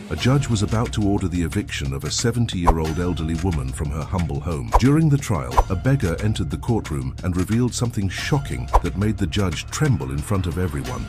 A judge was about to order the eviction of a 70-year-old elderly woman from her humble home. During the trial, a beggar entered the courtroom and revealed something shocking that made the judge tremble in front of everyone.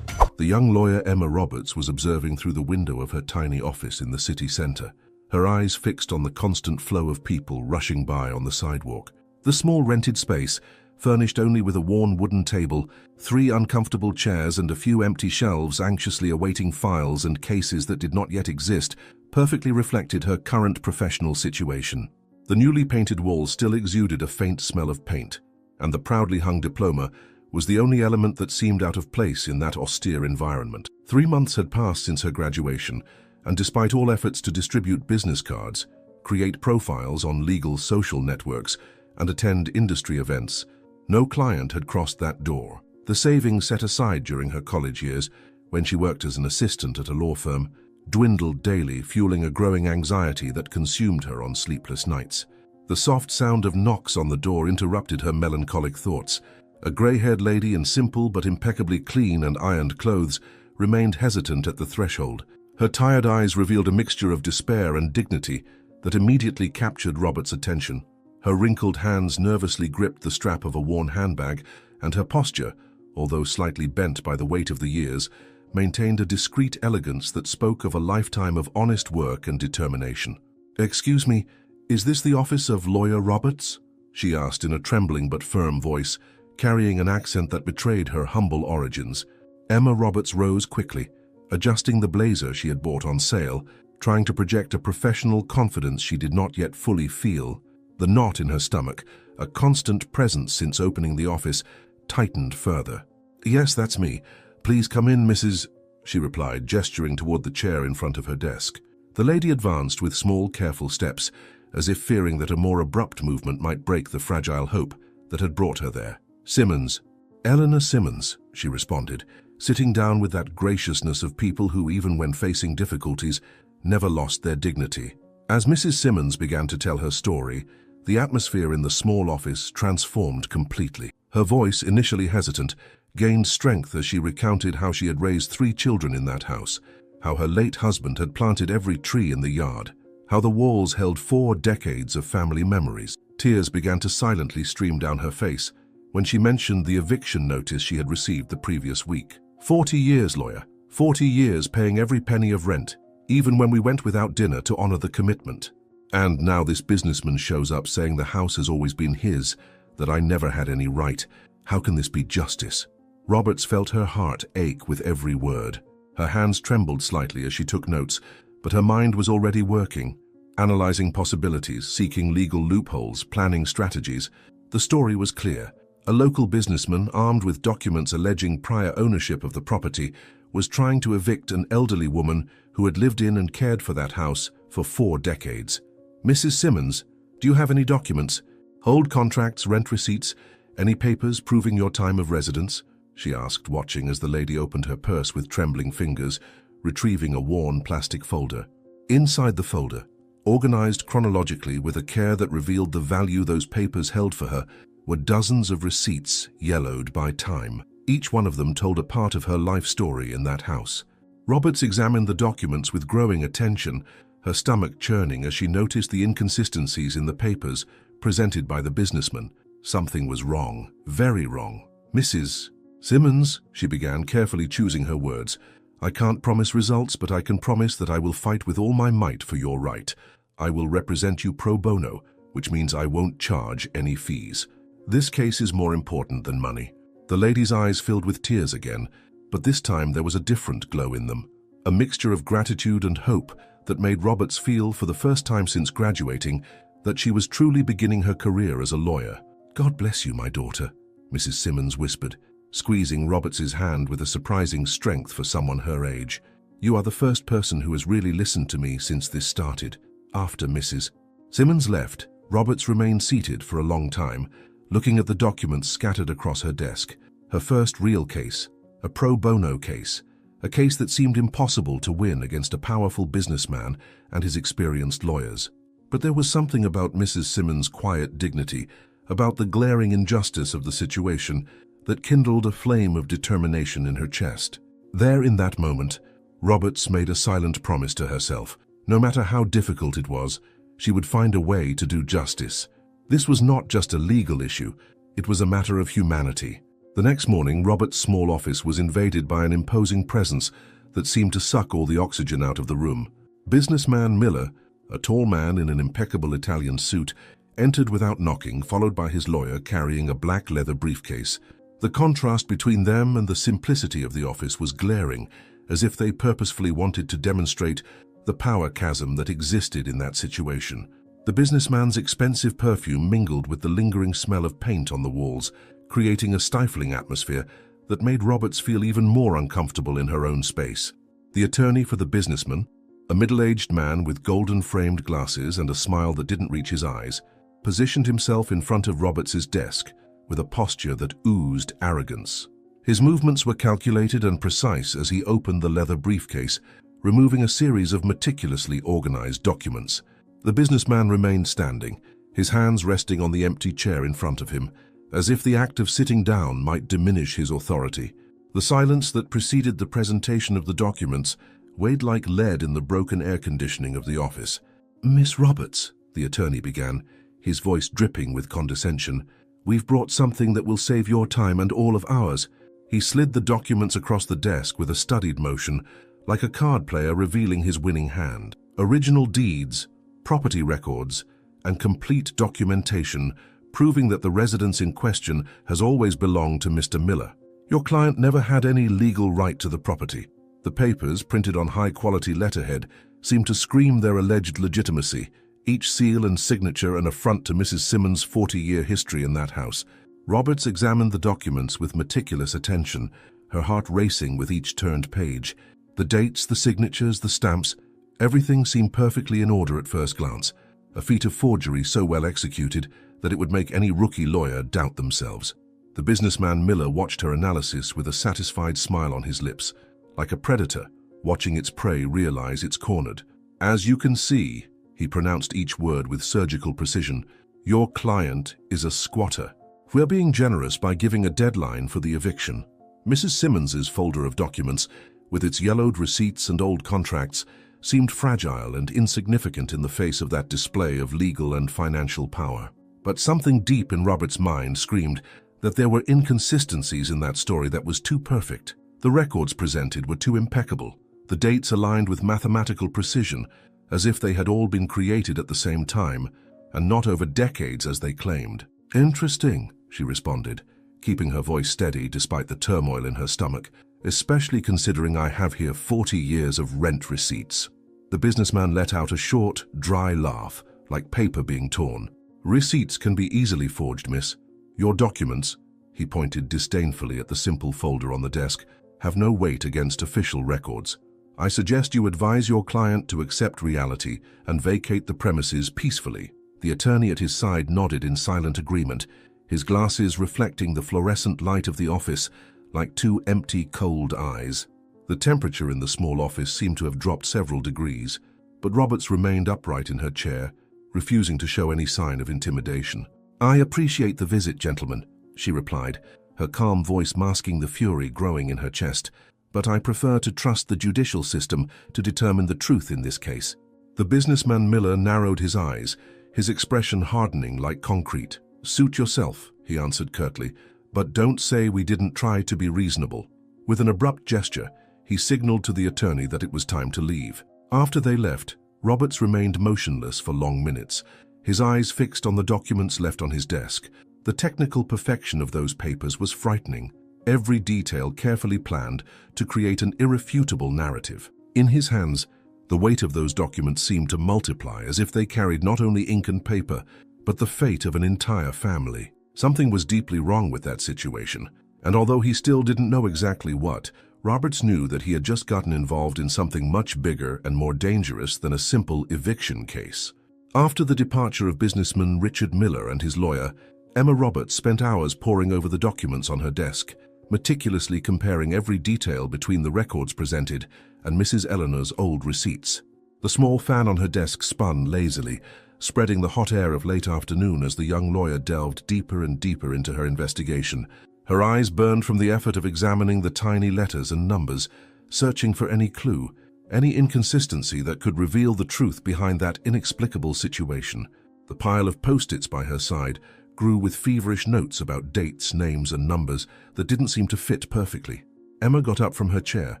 The young lawyer Emma Roberts was observing through the window of her tiny office in the city center, her eyes fixed on the constant flow of people rushing by on the sidewalk. The small rented space, furnished only with a worn wooden table, 3 uncomfortable chairs and a few empty shelves anxiously awaiting files and cases that did not yet exist, perfectly reflected her current professional situation. The newly painted walls still exuded a faint smell of paint, and the proudly hung diploma was the only element that seemed out of place in that austere environment. 3 months had passed since her graduation, and despite all efforts to distribute business cards, create profiles on legal social networks, and attend industry events, no client had crossed that door. The savings set aside during her college years, when she worked as an assistant at a law firm, dwindled daily, fueling a growing anxiety that consumed her on sleepless nights. The soft sound of knocks on the door interrupted her melancholic thoughts. A grey-haired lady in simple but impeccably clean and ironed clothes remained hesitant at the threshold. Her tired eyes revealed a mixture of despair and dignity that immediately captured Robert's attention. Her wrinkled hands nervously gripped the strap of a worn handbag, and her posture, although slightly bent by the weight of the years, maintained a discreet elegance that spoke of a lifetime of honest work and determination. "Excuse me, is this the office of Lawyer Roberts?" she asked in a trembling but firm voice, carrying an accent that betrayed her humble origins. Emma Roberts rose quickly, adjusting the blazer she had bought on sale, trying to project a professional confidence she did not yet fully feel. The knot in her stomach, a constant presence since opening the office, tightened further. "Yes, that's me. Please come in, Mrs." she replied, gesturing toward the chair in front of her desk. The lady advanced with small, careful steps, as if fearing that a more abrupt movement might break the fragile hope that had brought her there. "Simmons. Eleanor Simmons," she responded, sitting down with that graciousness of people who, even when facing difficulties, never lost their dignity. As Mrs. Simmons began to tell her story, the atmosphere in the small office transformed completely. Her voice, initially hesitant, gained strength as she recounted how she had raised 3 children in that house, how her late husband had planted every tree in the yard, how the walls held 4 decades of family memories. Tears began to silently stream down her face when she mentioned the eviction notice she had received the previous week. 40 years, lawyer. 40 years paying every penny of rent, even when we went without dinner to honor the commitment. And now this businessman shows up saying the house has always been his, that I never had any right. How can this be justice?" Roberts felt her heart ache with every word. Her hands trembled slightly as she took notes, but her mind was already working, analyzing possibilities, seeking legal loopholes, planning strategies. The story was clear. A local businessman, armed with documents alleging prior ownership of the property, was trying to evict an elderly woman who had lived in and cared for that house for 4 decades. "Mrs. Simmons, do you have any documents? Hold contracts, rent receipts, any papers proving your time of residence?" she asked, watching as the lady opened her purse with trembling fingers, retrieving a worn plastic folder. Inside the folder, organized chronologically with a care that revealed the value those papers held for her, were dozens of receipts yellowed by time. Each one of them told a part of her life story in that house. Roberts examined the documents with growing attention, her stomach churning as she noticed the inconsistencies in the papers presented by the businessman. Something was wrong, very wrong. "Mrs. Simmons," she began, carefully choosing her words, "I can't promise results, but I can promise that I will fight with all my might for your right. I will represent you pro bono, which means I won't charge any fees. This case is more important than money." The lady's eyes filled with tears again, but this time there was a different glow in them, a mixture of gratitude and hope that made Roberts feel, for the first time since graduating, that she was truly beginning her career as a lawyer. "God bless you, my daughter," Mrs. Simmons whispered, squeezing Roberts's hand with a surprising strength for someone her age. "You are the first person who has really listened to me since this started." After Mrs. Simmons left, Roberts remained seated for a long time, looking at the documents scattered across her desk. Her first real case, a pro bono case, a case that seemed impossible to win against a powerful businessman and his experienced lawyers. But there was something about Mrs. Simmons' quiet dignity, about the glaring injustice of the situation, that kindled a flame of determination in her chest. There in that moment, Roberts made a silent promise to herself. No matter how difficult it was, she would find a way to do justice. This was not just a legal issue, it was a matter of humanity. The next morning, Roberts' small office was invaded by an imposing presence that seemed to suck all the oxygen out of the room. Businessman Miller, a tall man in an impeccable Italian suit, entered without knocking, followed by his lawyer carrying a black leather briefcase. The contrast between them and the simplicity of the office was glaring, as if they purposefully wanted to demonstrate the power chasm that existed in that situation. The businessman's expensive perfume mingled with the lingering smell of paint on the walls, creating a stifling atmosphere that made Roberts feel even more uncomfortable in her own space. The attorney for the businessman, a middle-aged man with golden-framed glasses and a smile that didn't reach his eyes, positioned himself in front of Roberts's desk with a posture that oozed arrogance. His movements were calculated and precise as he opened the leather briefcase, removing a series of meticulously organized documents. The businessman remained standing, his hands resting on the empty chair in front of him, as if the act of sitting down might diminish his authority. The silence that preceded the presentation of the documents weighed like lead in the broken air conditioning of the office. "Miss Roberts," the attorney began, his voice dripping with condescension, "we've brought something that will save your time and all of ours." He slid the documents across the desk with a studied motion, like a card player revealing his winning hand. Original deeds, property records, and complete documentation proving that the residence in question has always belonged to Mr. Miller. Your client never had any legal right to the property. The papers, printed on high-quality letterhead, seemed to scream their alleged legitimacy, each seal and signature an affront to Mrs. Simmons' 40-year history in that house. Roberts examined the documents with meticulous attention, her heart racing with each turned page. The dates, the signatures, the stamps, everything seemed perfectly in order at first glance, a feat of forgery so well executed that it would make any rookie lawyer doubt themselves. The businessman Miller watched her analysis with a satisfied smile on his lips, like a predator watching its prey realize it's cornered. "As you can see," he pronounced each word with surgical precision, "your client is a squatter. We're being generous by giving a deadline for the eviction." Mrs. Simmons's folder of documents, with its yellowed receipts and old contracts, seemed fragile and insignificant in the face of that display of legal and financial power. But something deep in Robert's mind screamed that there were inconsistencies in that story that was too perfect. The records presented were too impeccable, the dates aligned with mathematical precision, as if they had all been created at the same time, and not over decades as they claimed. "Interesting," she responded, keeping her voice steady despite the turmoil in her stomach, "especially considering I have here 40 years of rent receipts." The businessman let out a short, dry laugh, like paper being torn. "Receipts can be easily forged, miss. Your documents," he pointed disdainfully at the simple folder on the desk, "have no weight against official records. I suggest you advise your client to accept reality and vacate the premises peacefully." The attorney at his side nodded in silent agreement, his glasses reflecting the fluorescent light of the office like two empty, cold eyes. The temperature in the small office seemed to have dropped several degrees, but Roberts remained upright in her chair, refusing to show any sign of intimidation. "I appreciate the visit, gentlemen," she replied, her calm voice masking the fury growing in her chest, "but I prefer to trust the judicial system to determine the truth in this case." The businessman Miller narrowed his eyes, his expression hardening like concrete. "Suit yourself," he answered curtly, "but don't say we didn't try to be reasonable." With an abrupt gesture, he signaled to the attorney that it was time to leave. After they left, Roberts remained motionless for long minutes, his eyes fixed on the documents left on his desk. The technical perfection of those papers was frightening, every detail carefully planned to create an irrefutable narrative. In his hands, the weight of those documents seemed to multiply as if they carried not only ink and paper, but the fate of an entire family. Something was deeply wrong with that situation, and although he still didn't know exactly what, Roberts knew that he had just gotten involved in something much bigger and more dangerous than a simple eviction case. After the departure of businessman Richard Miller and his lawyer, Emma Roberts spent hours poring over the documents on her desk, meticulously comparing every detail between the records presented and Mrs. Eleanor's old receipts. The small fan on her desk spun lazily, spreading the hot air of late afternoon as the young lawyer delved deeper and deeper into her investigation. Her eyes burned from the effort of examining the tiny letters and numbers, searching for any clue, any inconsistency that could reveal the truth behind that inexplicable situation. The pile of post-its by her side grew with feverish notes about dates, names, and numbers that didn't seem to fit perfectly. Emma got up from her chair,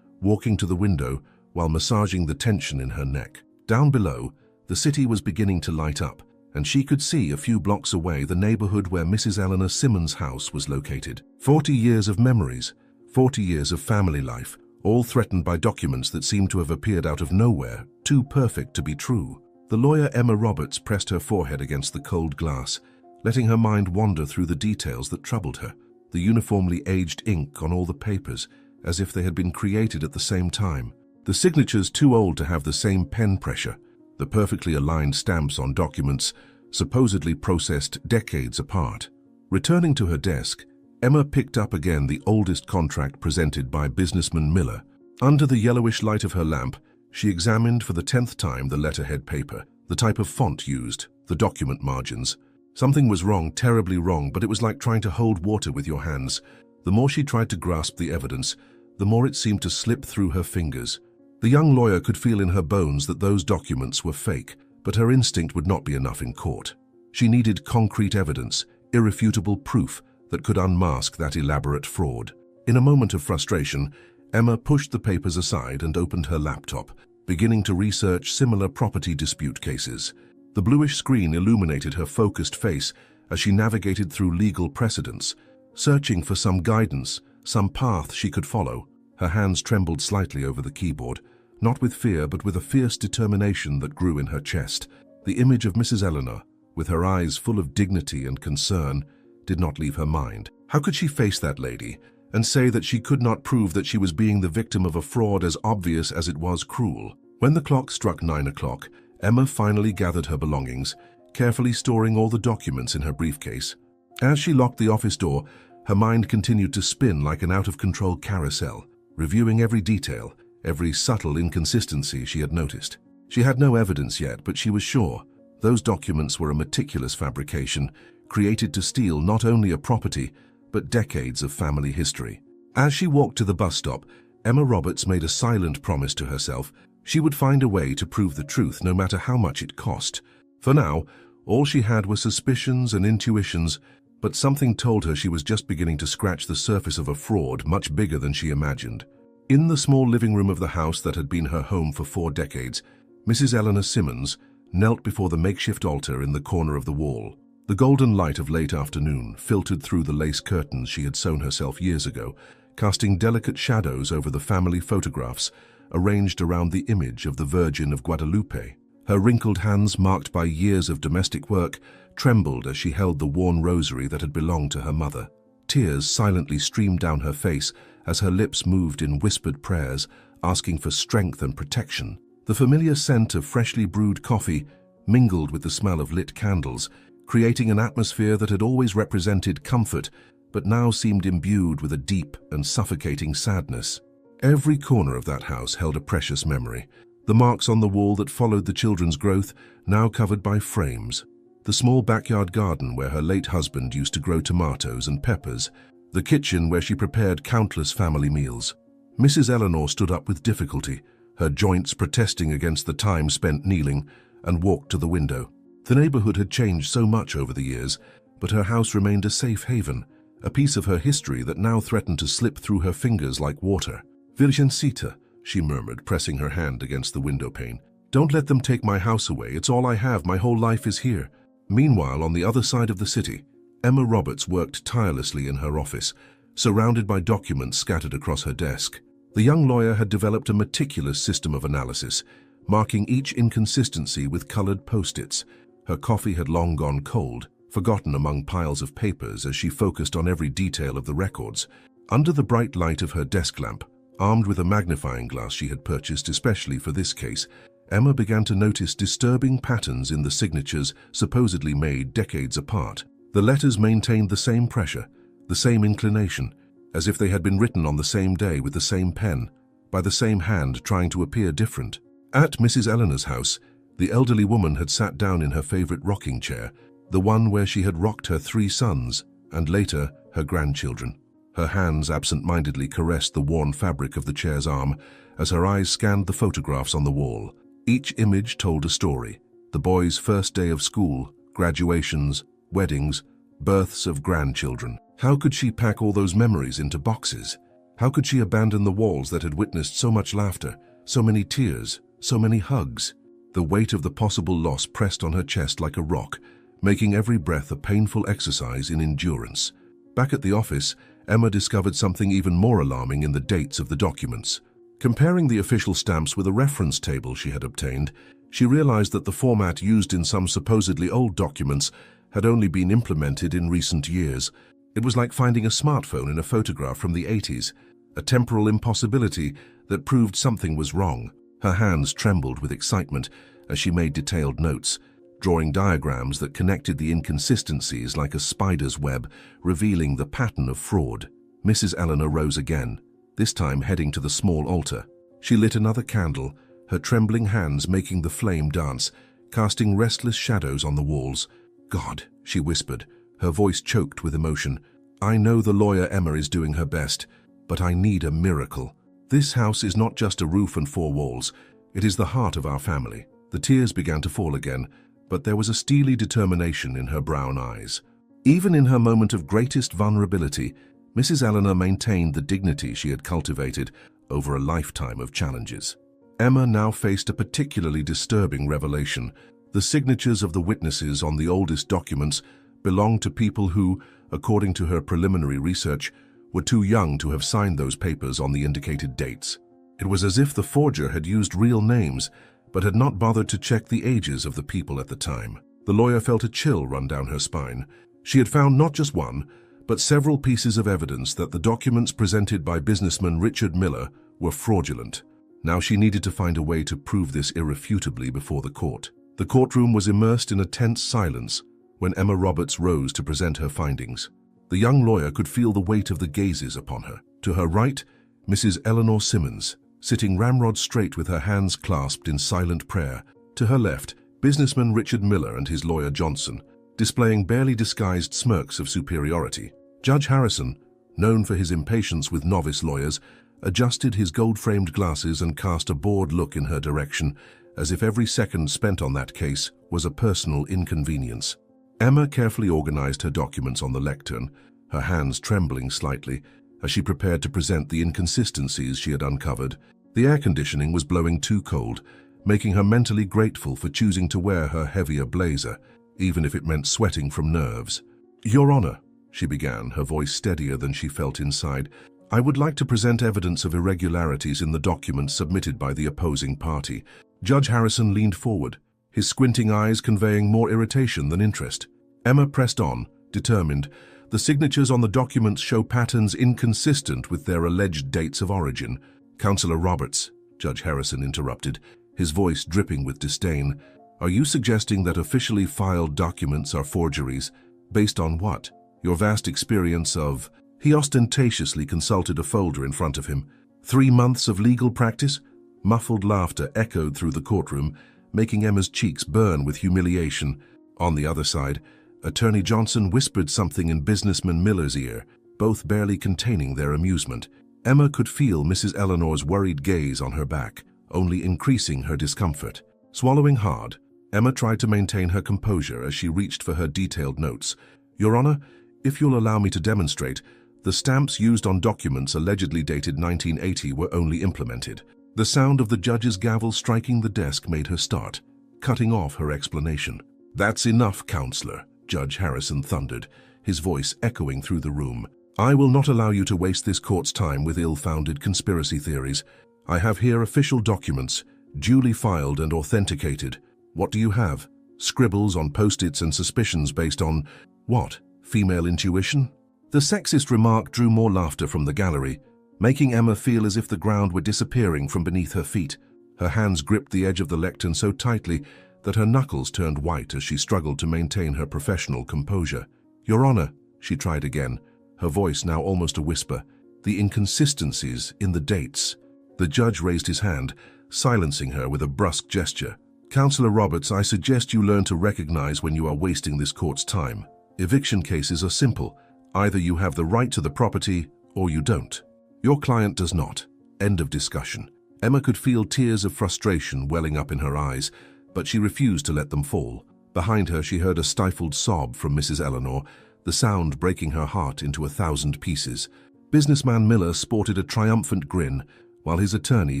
walking to the window while massaging the tension in her neck. Down below, the city was beginning to light up, and she could see a few blocks away the neighborhood where Mrs. Eleanor Simmons' house was located. 40 years of memories, 40 years of family life, all threatened by documents that seemed to have appeared out of nowhere, too perfect to be true. The lawyer Emma Roberts pressed her forehead against the cold glass, letting her mind wander through the details that troubled her. The uniformly aged ink on all the papers, as if they had been created at the same time. The signatures too old to have the same pen pressure. The perfectly aligned stamps on documents, supposedly processed decades apart. Returning to her desk, Emma picked up again the oldest contract presented by businessman Miller. Under the yellowish light of her lamp, she examined for the 10th time the letterhead paper, the type of font used, the document margins. Something was wrong, terribly wrong, but it was like trying to hold water with your hands. The more she tried to grasp the evidence, the more it seemed to slip through her fingers. The young lawyer could feel in her bones that those documents were fake, but her instinct would not be enough in court. She needed concrete evidence, irrefutable proof that could unmask that elaborate fraud. In a moment of frustration, Emma pushed the papers aside and opened her laptop, beginning to research similar property dispute cases. The bluish screen illuminated her focused face as she navigated through legal precedents, searching for some guidance, some path she could follow. Her hands trembled slightly over the keyboard, not with fear but with a fierce determination that grew in her chest. The image of Mrs. Eleanor, with her eyes full of dignity and concern, did not leave her mind. How could she face that lady and say that she could not prove that she was being the victim of a fraud as obvious as it was cruel? When the clock struck 9 o'clock, Emma finally gathered her belongings, carefully storing all the documents in her briefcase. As she locked the office door, her mind continued to spin like an out-of-control carousel, reviewing every detail, every subtle inconsistency she had noticed. She had no evidence yet, but she was sure those documents were a meticulous fabrication, created to steal not only a property, but decades of family history. As she walked to the bus stop, Emma Roberts made a silent promise to herself. She would find a way to prove the truth, no matter how much it cost. For now, all she had were suspicions and intuitions, but something told her she was just beginning to scratch the surface of a fraud much bigger than she imagined. In the small living room of the house that had been her home for 4 decades, Mrs. Eleanor Simmons knelt before the makeshift altar in the corner of the wall. The golden light of late afternoon filtered through the lace curtains she had sewn herself years ago, casting delicate shadows over the family photographs arranged around the image of the Virgin of Guadalupe. Her wrinkled hands, marked by years of domestic work, trembled as she held the worn rosary that had belonged to her mother. Tears silently streamed down her face as her lips moved in whispered prayers, asking for strength and protection. The familiar scent of freshly brewed coffee mingled with the smell of lit candles, creating an atmosphere that had always represented comfort, but now seemed imbued with a deep and suffocating sadness. Every corner of that house held a precious memory. The marks on the wall that followed the children's growth, now covered by frames. The small backyard garden where her late husband used to grow tomatoes and peppers. The kitchen where she prepared countless family meals. Mrs. Eleanor stood up with difficulty, her joints protesting against the time spent kneeling, and walked to the window. The neighborhood had changed so much over the years, but her house remained a safe haven, a piece of her history that now threatened to slip through her fingers like water. "Virgencita," she murmured, pressing her hand against the window pane. "Don't let them take my house away. It's all I have. My whole life is here." Meanwhile, on the other side of the city, Emma Roberts worked tirelessly in her office, surrounded by documents scattered across her desk. The young lawyer had developed a meticulous system of analysis, marking each inconsistency with colored post-its. Her coffee had long gone cold, forgotten among piles of papers as she focused on every detail of the records. Under the bright light of her desk lamp, armed with a magnifying glass she had purchased especially for this case, Emma began to notice disturbing patterns in the signatures supposedly made decades apart. The letters maintained the same pressure, the same inclination, as if they had been written on the same day with the same pen, by the same hand trying to appear different. At Mrs. Eleanor's house, the elderly woman had sat down in her favorite rocking chair, the one where she had rocked her 3 sons and later her grandchildren. Her hands absent-mindedly caressed the worn fabric of the chair's arm as her eyes scanned the photographs on the wall. Each image told a story. The boy's first day of school, graduations, weddings, births of grandchildren. How could she pack all those memories into boxes? How could she abandon the walls that had witnessed so much laughter, so many tears, so many hugs? The weight of the possible loss pressed on her chest like a rock, making every breath a painful exercise in endurance. Back at the office, Emma discovered something even more alarming in the dates of the documents. Comparing the official stamps with a reference table she had obtained, she realized that the format used in some supposedly old documents had only been implemented in recent years. It was like finding a smartphone in a photograph from the 80s, a temporal impossibility that proved something was wrong. Her hands trembled with excitement as she made detailed notes, drawing diagrams that connected the inconsistencies like a spider's web, revealing the pattern of fraud. Mrs. Eleanor rose again, this time heading to the small altar. She lit another candle, her trembling hands making the flame dance, casting restless shadows on the walls. "God," she whispered, her voice choked with emotion. "I know the lawyer Emma is doing her best, but I need a miracle. This house is not just a roof and four walls. It is the heart of our family." The tears began to fall again, but there was a steely determination in her brown eyes. Even in her moment of greatest vulnerability, Mrs. Eleanor maintained the dignity she had cultivated over a lifetime of challenges. Emma now faced a particularly disturbing revelation. The signatures of the witnesses on the oldest documents belonged to people who, according to her preliminary research, were too young to have signed those papers on the indicated dates. It was as if the forger had used real names, but had not bothered to check the ages of the people at the time. The lawyer felt a chill run down her spine. She had found not just one, but several pieces of evidence that the documents presented by businessman Richard Miller were fraudulent. Now she needed to find a way to prove this irrefutably before the court. The courtroom was immersed in a tense silence when Emma Roberts rose to present her findings. The young lawyer could feel the weight of the gazes upon her. To her right, Mrs. Eleanor Simmons, sitting ramrod straight with her hands clasped in silent prayer. To her left, businessman Richard Miller and his lawyer Johnson, displaying barely disguised smirks of superiority. Judge Harrison, known for his impatience with novice lawyers, adjusted his gold-framed glasses and cast a bored look in her direction, as if every second spent on that case was a personal inconvenience. Emma carefully organized her documents on the lectern, her hands trembling slightly as she prepared to present the inconsistencies she had uncovered. The air conditioning was blowing too cold, making her mentally grateful for choosing to wear her heavier blazer, even if it meant sweating from nerves. "Your Honor," she began, her voice steadier than she felt inside, "I would like to present evidence of irregularities in the documents submitted by the opposing party." Judge Harrison leaned forward, his squinting eyes conveying more irritation than interest. Emma pressed on, determined. "The signatures on the documents show patterns inconsistent with their alleged dates of origin." "Counselor Roberts," Judge Harrison interrupted, his voice dripping with disdain, "are you suggesting that officially filed documents are forgeries? Based on what? Your vast experience of—" He ostentatiously consulted a folder in front of him. 3 months of legal practice? Muffled laughter echoed through the courtroom, making Emma's cheeks burn with humiliation. On the other side, Attorney Johnson whispered something in businessman Miller's ear, both barely containing their amusement. Emma could feel Mrs. Eleanor's worried gaze on her back, only increasing her discomfort. Swallowing hard, Emma tried to maintain her composure as she reached for her detailed notes. "Your Honor, if you'll allow me to demonstrate, the stamps used on documents allegedly dated 1980 were only implemented." The sound of the judge's gavel striking the desk made her start, cutting off her explanation. "That's enough, Counselor," Judge Harrison thundered, his voice echoing through the room. "I will not allow you to waste this court's time with ill-founded conspiracy theories. I have here official documents, duly filed and authenticated. What do you have? Scribbles on post-its and suspicions based on, what, female intuition?" The sexist remark drew more laughter from the gallery, making Emma feel as if the ground were disappearing from beneath her feet. Her hands gripped the edge of the lectern so tightly that her knuckles turned white as she struggled to maintain her professional composure. "Your Honor," she tried again, her voice now almost a whisper, "the inconsistencies in the dates." The judge raised his hand, silencing her with a brusque gesture. "Counselor Roberts, I suggest you learn to recognize when you are wasting this court's time. Eviction cases are simple. Either you have the right to the property or you don't. Your client does not. End of discussion. Emma could feel tears of frustration welling up in her eyes, but she refused to let them fall. Behind her, she heard a stifled sob from Mrs. Eleanor, the sound breaking her heart into 1,000 pieces. Businessman Miller sported a triumphant grin, while his attorney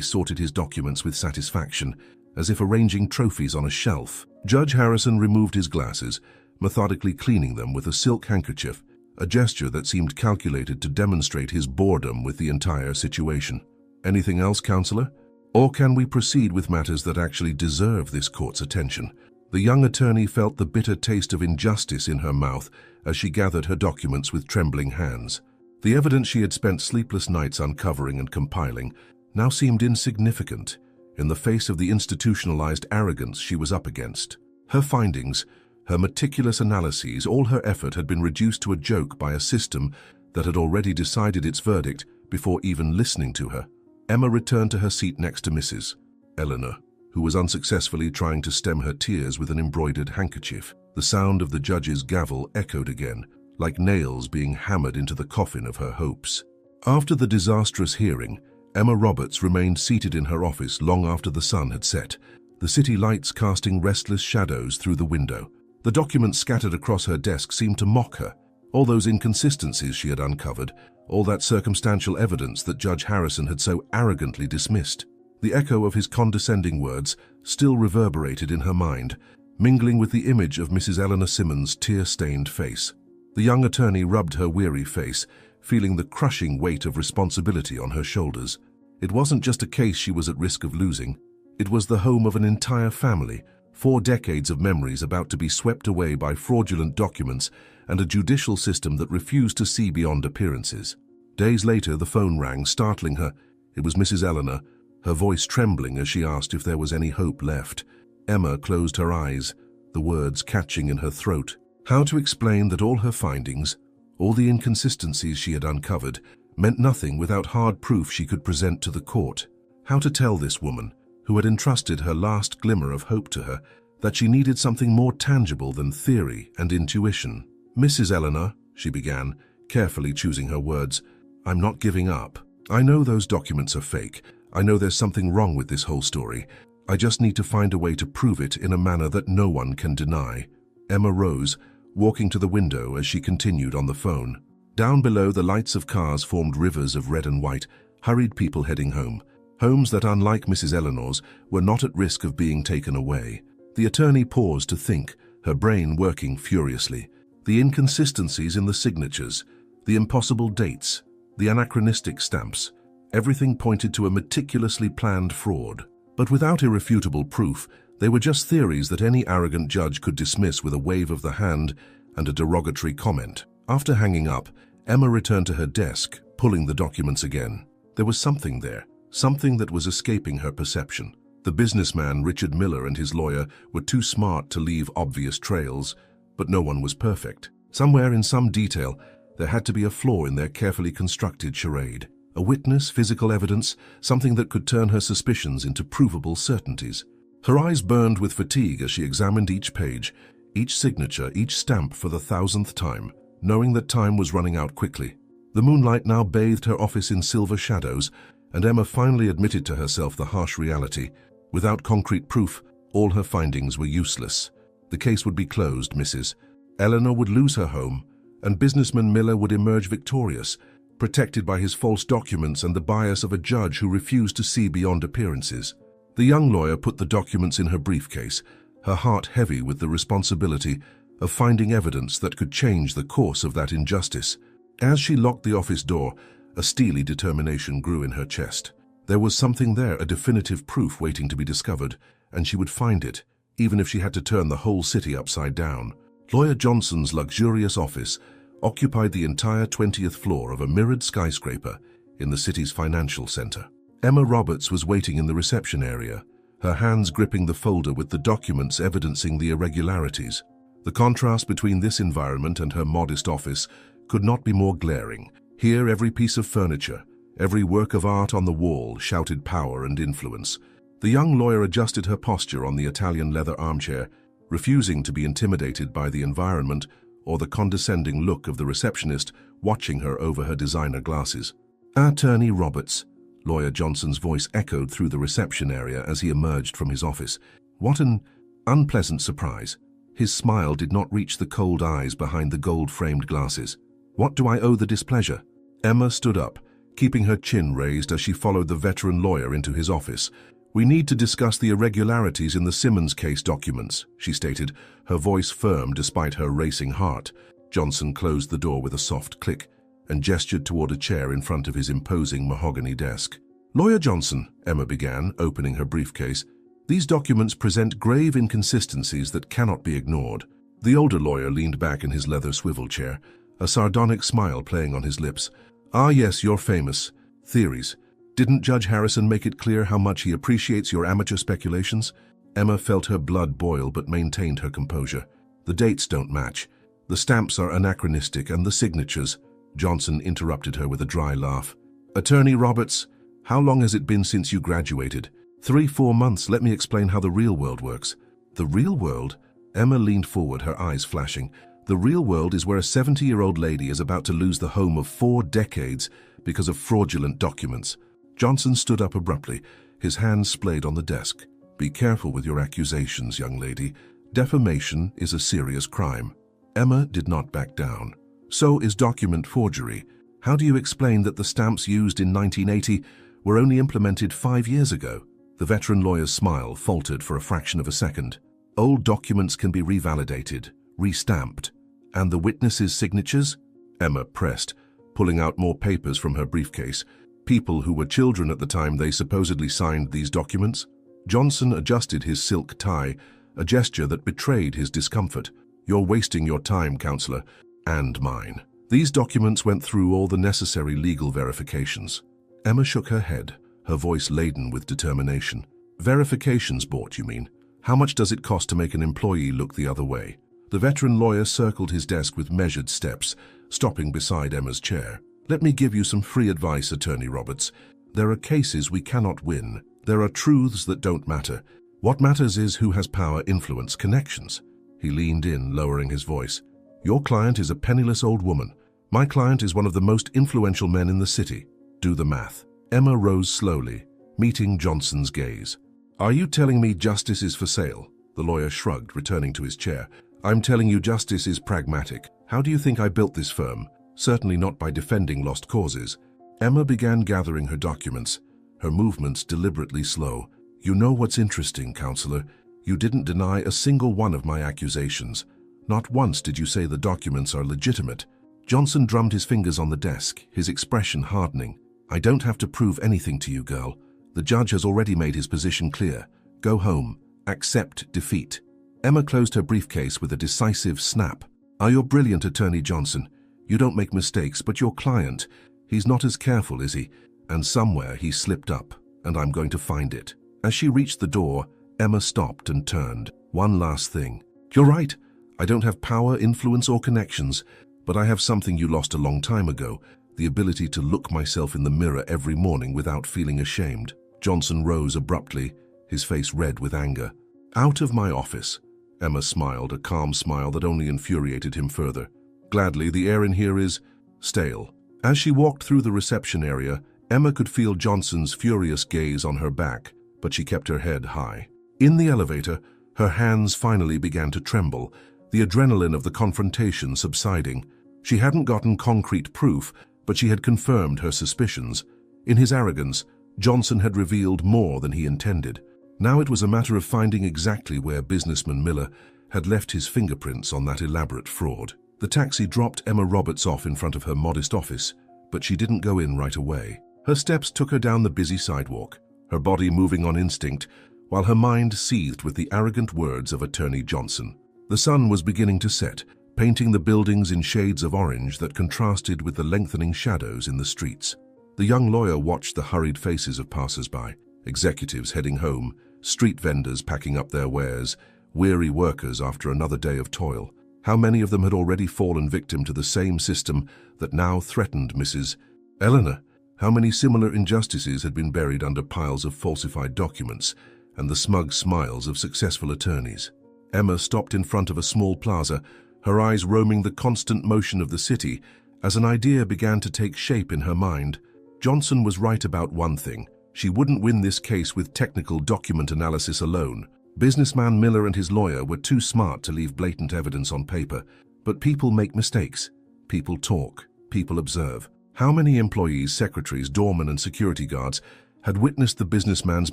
sorted his documents with satisfaction, as if arranging trophies on a shelf. Judge Harrison removed his glasses, methodically cleaning them with a silk handkerchief, a gesture that seemed calculated to demonstrate his boredom with the entire situation. Anything else, counselor? Or can we proceed with matters that actually deserve this court's attention? The young attorney felt the bitter taste of injustice in her mouth as she gathered her documents with trembling hands. The evidence she had spent sleepless nights uncovering and compiling now seemed insignificant in the face of the institutionalized arrogance she was up against. Her findings, her meticulous analyses, all her effort had been reduced to a joke by a system that had already decided its verdict before even listening to her. Emma returned to her seat next to Mrs. Eleanor, who was unsuccessfully trying to stem her tears with an embroidered handkerchief. The sound of the judge's gavel echoed again, like nails being hammered into the coffin of her hopes. After the disastrous hearing, Emma Roberts remained seated in her office long after the sun had set, the city lights casting restless shadows through the window. The documents scattered across her desk seemed to mock her. All those inconsistencies she had uncovered, all that circumstantial evidence that Judge Harrison had so arrogantly dismissed. The echo of his condescending words still reverberated in her mind, mingling with the image of Mrs. Eleanor Simmons' tear-stained face. The young attorney rubbed her weary face, feeling the crushing weight of responsibility on her shoulders. It wasn't just a case she was at risk of losing. It was the home of an entire family, 4 decades of memories about to be swept away by fraudulent documents and a judicial system that refused to see beyond appearances. Days later, the phone rang, startling her. It was Mrs. Eleanor, her voice trembling as she asked if there was any hope left. Emma closed her eyes, the words catching in her throat. How to explain that all her findings, all the inconsistencies she had uncovered, meant nothing without hard proof she could present to the court? How to tell this woman, who had entrusted her last glimmer of hope to her, that she needed something more tangible than theory and intuition? Mrs. Eleanor, she began, carefully choosing her words, I'm not giving up. I know those documents are fake. I know there's something wrong with this whole story. I just need to find a way to prove it in a manner that no one can deny. Emma rose, walking to the window as she continued on the phone. Down below, the lights of cars formed rivers of red and white, hurried people heading home. Homes that, unlike Mrs. Eleanor's, were not at risk of being taken away. The attorney paused to think, her brain working furiously. The inconsistencies in the signatures, the impossible dates, the anachronistic stamps, everything pointed to a meticulously planned fraud. But without irrefutable proof, they were just theories that any arrogant judge could dismiss with a wave of the hand and a derogatory comment. After hanging up, Emma returned to her desk, pulling the documents again. There was something there, something that was escaping her perception. The businessman, Richard Miller, and his lawyer were too smart to leave obvious trails, but no one was perfect. Somewhere in some detail, there had to be a flaw in their carefully constructed charade. A witness, physical evidence, something that could turn her suspicions into provable certainties. Her eyes burned with fatigue as she examined each page, each signature, each stamp for the 1,000th time, knowing that time was running out quickly. The moonlight now bathed her office in silver shadows, and Emma finally admitted to herself the harsh reality. Without concrete proof, all her findings were useless. The case would be closed, Mrs. Eleanor would lose her home, and businessman Miller would emerge victorious, protected by his false documents and the bias of a judge who refused to see beyond appearances. The young lawyer put the documents in her briefcase, her heart heavy with the responsibility of finding evidence that could change the course of that injustice. As she locked the office door, a steely determination grew in her chest. There was something there, a definitive proof waiting to be discovered, and she would find it, even if she had to turn the whole city upside down. Lawyer Johnson's luxurious office occupied the entire 20th floor of a mirrored skyscraper in the city's financial center. Emma Roberts was waiting in the reception area, her hands gripping the folder with the documents evidencing the irregularities. The contrast between this environment and her modest office could not be more glaring. Here, every piece of furniture, every work of art on the wall shouted power and influence. The young lawyer adjusted her posture on the Italian leather armchair, refusing to be intimidated by the environment or the condescending look of the receptionist watching her over her designer glasses. "Attorney Roberts," Lawyer Johnson's voice echoed through the reception area as he emerged from his office. What an unpleasant surprise. His smile did not reach the cold eyes behind the gold-framed glasses. "What do I owe the displeasure?" Emma stood up, keeping her chin raised as she followed the veteran lawyer into his office. "We need to discuss the irregularities in the Simmons case documents," she stated, her voice firm despite her racing heart. Johnson closed the door with a soft click and gestured toward a chair in front of his imposing mahogany desk. "Lawyer Johnson," Emma began, opening her briefcase, "these documents present grave inconsistencies that cannot be ignored." The older lawyer leaned back in his leather swivel chair, a sardonic smile playing on his lips. "Ah yes, your famous theories. Didn't Judge Harrison make it clear how much he appreciates your amateur speculations?" Emma felt her blood boil but maintained her composure. "The dates don't match. The stamps are anachronistic and the signatures—" Johnson interrupted her with a dry laugh. "Attorney Roberts, how long has it been since you graduated?" 3-4 months. Let me explain how the real world works." "The real world?" Emma leaned forward, her eyes flashing. "The real world is where a 70-year-old lady is about to lose the home of 4 decades because of fraudulent documents." Johnson stood up abruptly, his hands splayed on the desk. "Be careful with your accusations, young lady. Defamation is a serious crime." Emma did not back down. "So is document forgery. How do you explain that the stamps used in 1980 were only implemented 5 years ago?" The veteran lawyer's smile faltered for a fraction of a second. "Old documents can be revalidated, restamped. And the witnesses' signatures?" Emma pressed, pulling out more papers from her briefcase. "People who were children at the time they supposedly signed these documents?" Johnson adjusted his silk tie, a gesture that betrayed his discomfort. "You're wasting your time, counselor, and mine. These documents went through all the necessary legal verifications." Emma shook her head, her voice laden with determination. "Verifications bought, you mean? How much does it cost to make an employee look the other way?" The veteran lawyer circled his desk with measured steps, stopping beside Emma's chair. "Let me give you some free advice, Attorney Roberts. There are cases we cannot win. There are truths that don't matter. What matters is who has power, influence, connections." He leaned in, lowering his voice. "Your client is a penniless old woman. My client is one of the most influential men in the city. Do the math." Emma rose slowly, meeting Johnson's gaze. "Are you telling me justice is for sale?" The lawyer shrugged, returning to his chair. "I'm telling you justice is pragmatic. How do you think I built this firm? Certainly not by defending lost causes." Emma began gathering her documents, her movements deliberately slow. "You know what's interesting, counselor? You didn't deny a single one of my accusations. Not once did you say the documents are legitimate." Johnson drummed his fingers on the desk, his expression hardening. "I don't have to prove anything to you, girl. The judge has already made his position clear. Go home. Accept defeat." Emma closed her briefcase with a decisive snap. "Ah, you're brilliant, Attorney Johnson. You don't make mistakes, but your client, he's not as careful, is he? And somewhere he slipped up, and I'm going to find it." As she reached the door, Emma stopped and turned. "One last thing. You're right. I don't have power, influence, or connections, but I have something you lost a long time ago, the ability to look myself in the mirror every morning without feeling ashamed." Johnson rose abruptly, his face red with anger. "Out of my office." Emma smiled, a calm smile that only infuriated him further. "Gladly, the air in here is stale." As she walked through the reception area, Emma could feel Johnson's furious gaze on her back, but she kept her head high. In the elevator, her hands finally began to tremble, the adrenaline of the confrontation subsiding. She hadn't gotten concrete proof, but she had confirmed her suspicions. In his arrogance, Johnson had revealed more than he intended. Now it was a matter of finding exactly where businessman Miller had left his fingerprints on that elaborate fraud. The taxi dropped Emma Roberts off in front of her modest office, but she didn't go in right away. Her steps took her down the busy sidewalk, her body moving on instinct, while her mind seethed with the arrogant words of Attorney Johnson. The sun was beginning to set, painting the buildings in shades of orange that contrasted with the lengthening shadows in the streets. The young lawyer watched the hurried faces of passers-by, executives heading home, street vendors packing up their wares, weary workers after another day of toil. How many of them had already fallen victim to the same system that now threatened Mrs. Eleanor? How many similar injustices had been buried under piles of falsified documents and the smug smiles of successful attorneys? Emma stopped in front of a small plaza, her eyes roaming the constant motion of the city as an idea began to take shape in her mind. Johnson was right about one thing. She wouldn't win this case with technical document analysis alone. Businessman Miller and his lawyer were too smart to leave blatant evidence on paper. But people make mistakes. People talk. People observe. How many employees, secretaries, doormen and security guards had witnessed the businessman's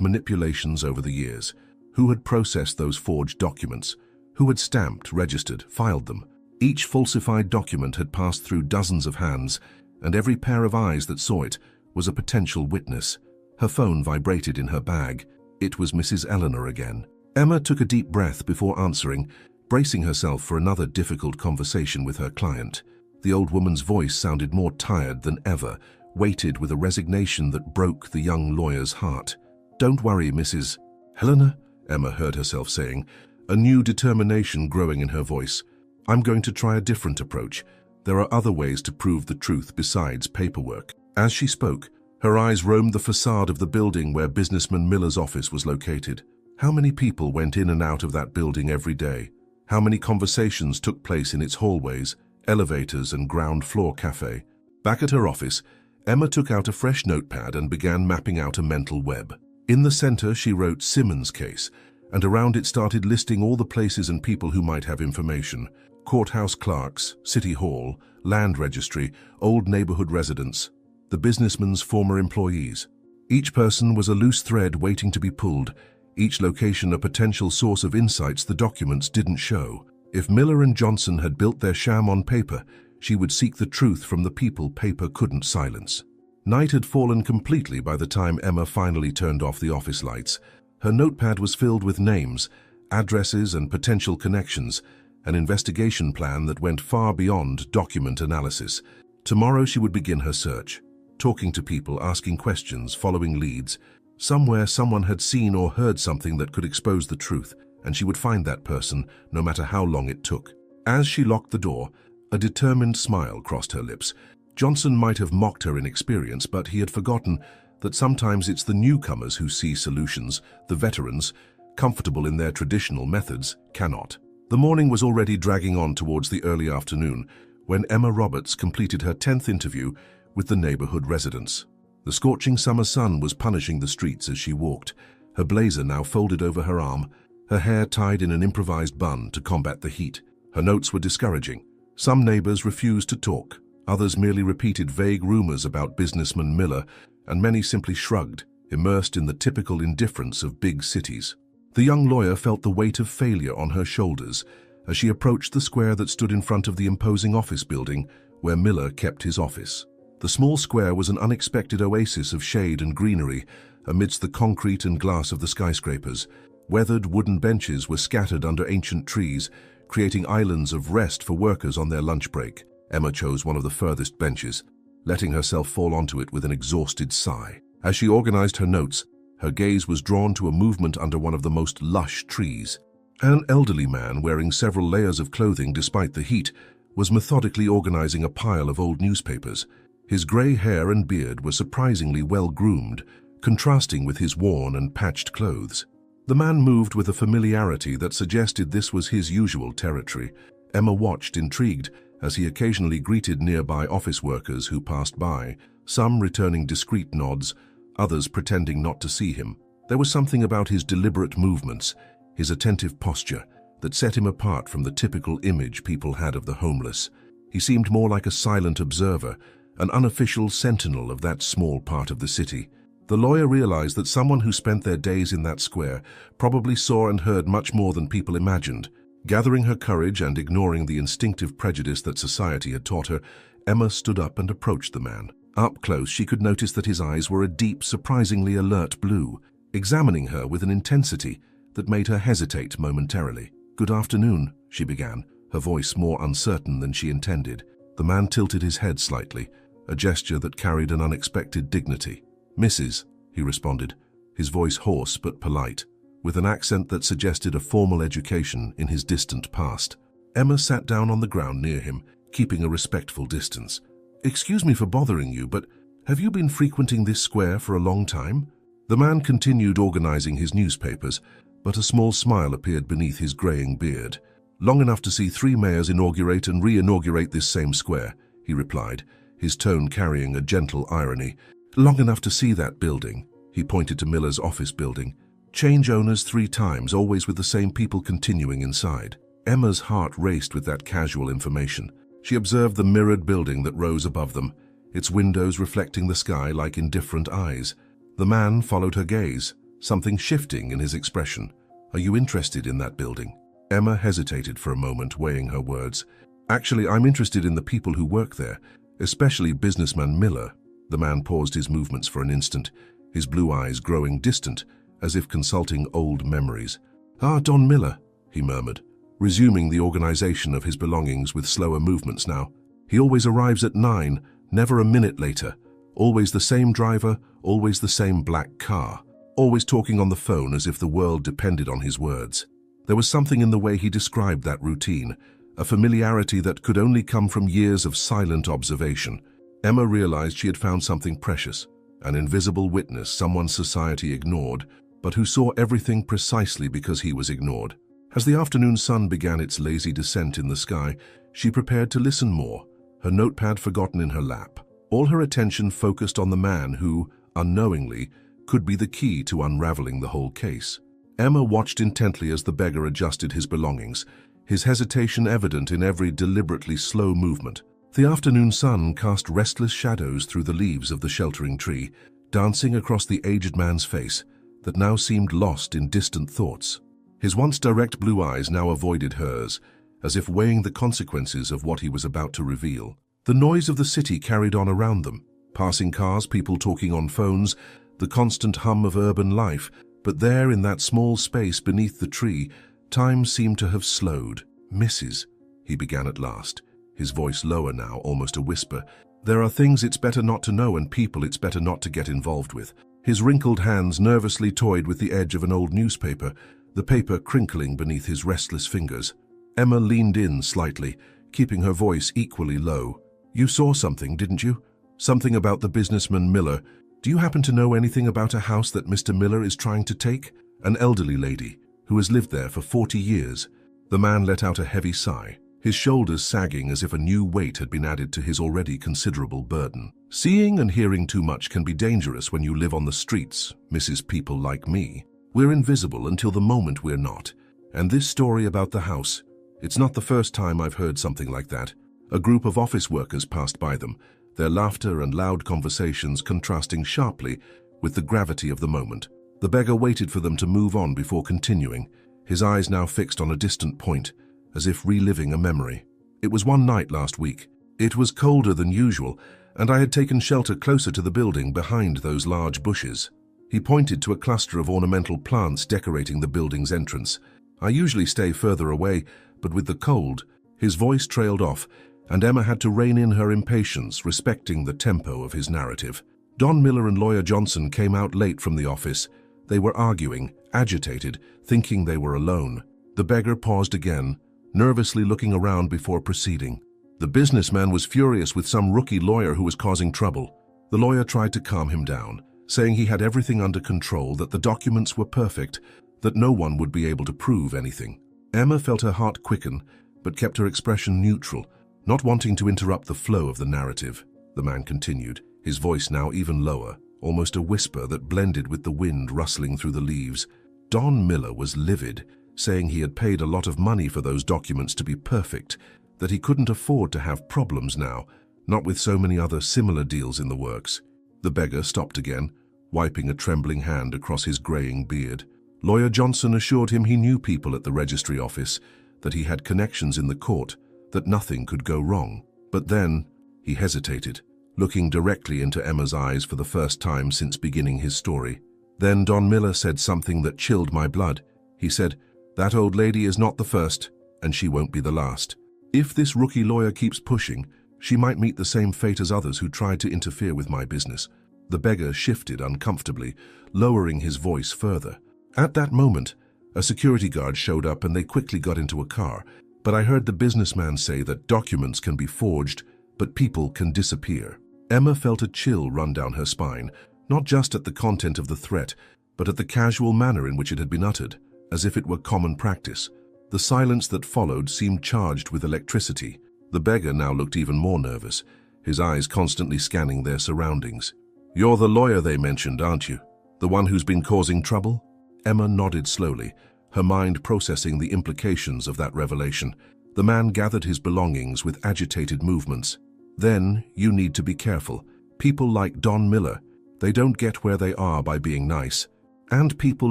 manipulations over the years? Who had processed those forged documents? Who had stamped, registered, filed them? Each falsified document had passed through dozens of hands, and every pair of eyes that saw it was a potential witness. Her phone vibrated in her bag. It was Mrs. Eleanor again. Emma took a deep breath before answering, bracing herself for another difficult conversation with her client. The old woman's voice sounded more tired than ever, weighted with a resignation that broke the young lawyer's heart. "Don't worry, Mrs. Helena," Emma heard herself saying, a new determination growing in her voice. "I'm going to try a different approach. There are other ways to prove the truth besides paperwork." As she spoke, her eyes roamed the facade of the building where businessman Miller's office was located. How many people went in and out of that building every day? How many conversations took place in its hallways, elevators and ground floor cafe? Back at her office, Emma took out a fresh notepad and began mapping out a mental web. In the center, she wrote Simmons case, and around it started listing all the places and people who might have information. Courthouse clerks, city hall, land registry, old neighborhood residents, the businessman's former employees. Each person was a loose thread waiting to be pulled, each location a potential source of insights the documents didn't show. If Miller and Johnson had built their sham on paper, she would seek the truth from the people paper couldn't silence. Night had fallen completely by the time Emma finally turned off the office lights. Her notepad was filled with names, addresses and potential connections, an investigation plan that went far beyond document analysis. Tomorrow she would begin her search, talking to people, asking questions, following leads. Somewhere someone had seen or heard something that could expose the truth, and she would find that person, no matter how long it took. As she locked the door, a determined smile crossed her lips. Johnson might have mocked her inexperience, but he had forgotten that sometimes it's the newcomers who see solutions. The veterans, comfortable in their traditional methods, cannot. The morning was already dragging on towards the early afternoon when Emma Roberts completed her 10th interview with the neighborhood residents. The scorching summer sun was punishing the streets as she walked, her blazer now folded over her arm, her hair tied in an improvised bun to combat the heat. Her notes were discouraging. Some neighbors refused to talk, others merely repeated vague rumors about businessman Miller, and many simply shrugged, immersed in the typical indifference of big cities. The young lawyer felt the weight of failure on her shoulders as she approached the square that stood in front of the imposing office building where Miller kept his office. The small square was an unexpected oasis of shade and greenery amidst the concrete and glass of the skyscrapers. Weathered wooden benches were scattered under ancient trees, creating islands of rest for workers on their lunch break. Emma chose one of the furthest benches, letting herself fall onto it with an exhausted sigh. As she organized her notes, her gaze was drawn to a movement under one of the most lush trees. An elderly man, wearing several layers of clothing despite the heat, was methodically organizing a pile of old newspapers. His gray hair and beard were surprisingly well-groomed, contrasting with his worn and patched clothes. The man moved with a familiarity that suggested this was his usual territory. Emma watched, intrigued, as he occasionally greeted nearby office workers who passed by, some returning discreet nods, others pretending not to see him. There was something about his deliberate movements, his attentive posture, that set him apart from the typical image people had of the homeless. He seemed more like a silent observer, an unofficial sentinel of that small part of the city. The lawyer realized that someone who spent their days in that square probably saw and heard much more than people imagined. Gathering her courage and ignoring the instinctive prejudice that society had taught her, Emma stood up and approached the man. Up close, she could notice that his eyes were a deep, surprisingly alert blue, examining her with an intensity that made her hesitate momentarily. "Good afternoon," she began, her voice more uncertain than she intended. The man tilted his head slightly, a gesture that carried an unexpected dignity. "Mrs.," he responded, his voice hoarse but polite, with an accent that suggested a formal education in his distant past. Emma sat down on the ground near him, keeping a respectful distance. "Excuse me for bothering you, but have you been frequenting this square for a long time?" The man continued organizing his newspapers, but a small smile appeared beneath his graying beard. "Long enough to see 3 mayors inaugurate and re-inaugurate this same square," he replied, his tone carrying a gentle irony. "Long enough to see that building," he pointed to Miller's office building. "Change owners 3 times, always with the same people continuing inside." Emma's heart raced with that casual information. She observed the mirrored building that rose above them, its windows reflecting the sky like indifferent eyes. The man followed her gaze, something shifting in his expression. "Are you interested in that building?" Emma hesitated for a moment, weighing her words. "Actually, I'm interested in the people who work there, especially businessman Miller." The man paused his movements for an instant, his blue eyes growing distant, as if consulting old memories. "Ah, Don Miller," he murmured, resuming the organization of his belongings with slower movements now. "He always arrives at 9, never a minute later. Always the same driver, always the same black car. Always talking on the phone as if the world depended on his words." There was something in the way he described that routine, a familiarity that could only come from years of silent observation. Emma realized she had found something precious, an invisible witness someone society ignored, but who saw everything precisely because he was ignored. As the afternoon sun began its lazy descent in the sky, she prepared to listen more, her notepad forgotten in her lap, all her attention focused on the man who, unknowingly, could be the key to unraveling the whole case. Emma watched intently as the beggar adjusted his belongings, his hesitation evident in every deliberately slow movement. The afternoon sun cast restless shadows through the leaves of the sheltering tree, dancing across the aged man's face that now seemed lost in distant thoughts. His once direct blue eyes now avoided hers, as if weighing the consequences of what he was about to reveal. The noise of the city carried on around them, passing cars, people talking on phones, the constant hum of urban life, but there in that small space beneath the tree, time seemed to have slowed. "Mrs.," he began at last, his voice lower now, almost a whisper, "there are things it's better not to know and people it's better not to get involved with." His wrinkled hands nervously toyed with the edge of an old newspaper, the paper crinkling beneath his restless fingers. Emma leaned in slightly, keeping her voice equally low. "You saw something, didn't you? Something about the businessman Miller. Do you happen to know anything about a house that Mr. Miller is trying to take? An elderly lady who has lived there for 40 years. The man let out a heavy sigh, his shoulders sagging as if a new weight had been added to his already considerable burden. "Seeing and hearing too much can be dangerous when you live on the streets, Mrs. People like me. We're invisible until the moment we're not. And this story about the house, it's not the first time I've heard something like that." A group of office workers passed by them, their laughter and loud conversations contrasting sharply with the gravity of the moment. The beggar waited for them to move on before continuing, his eyes now fixed on a distant point, as if reliving a memory. "It was one night last week. It was colder than usual, and I had taken shelter closer to the building behind those large bushes." He pointed to a cluster of ornamental plants decorating the building's entrance. "I usually stay further away, but with the cold," his voice trailed off, and Emma had to rein in her impatience, respecting the tempo of his narrative. Don Miller and Lawyer Johnson came out late from the office. They were arguing, agitated, thinking they were alone. The beggar paused again, nervously looking around before proceeding. "The businessman was furious with some rookie lawyer who was causing trouble. The lawyer tried to calm him down, saying he had everything under control, that the documents were perfect, that no one would be able to prove anything." Emma felt her heart quicken, but kept her expression neutral, not wanting to interrupt the flow of the narrative. The man continued, his voice now even lower, almost a whisper that blended with the wind rustling through the leaves. "Don Miller was livid, saying he had paid a lot of money for those documents to be perfect, that he couldn't afford to have problems now, not with so many other similar deals in the works." The beggar stopped again, wiping a trembling hand across his graying beard. Lawyer Johnson assured him he knew people at the registry office, that he had connections in the court, that nothing could go wrong. But then he hesitated, looking directly into Emma's eyes for the first time since beginning his story. "Then Don Miller said something that chilled my blood. He said, 'That old lady is not the first, and she won't be the last. If this rookie lawyer keeps pushing, she might meet the same fate as others who tried to interfere with my business.'" The beggar shifted uncomfortably, lowering his voice further. "At that moment, a security guard showed up and they quickly got into a car. But I heard the businessman say that documents can be forged, but people can disappear." Emma felt a chill run down her spine, not just at the content of the threat, but at the casual manner in which it had been uttered, as if it were common practice. The silence that followed seemed charged with electricity. The beggar now looked even more nervous, his eyes constantly scanning their surroundings. "You're the lawyer they mentioned, aren't you? The one who's been causing trouble?" Emma nodded slowly, her mind processing the implications of that revelation. The man gathered his belongings with agitated movements. "Then you need to be careful. People like Don Miller, they don't get where they are by being nice. And people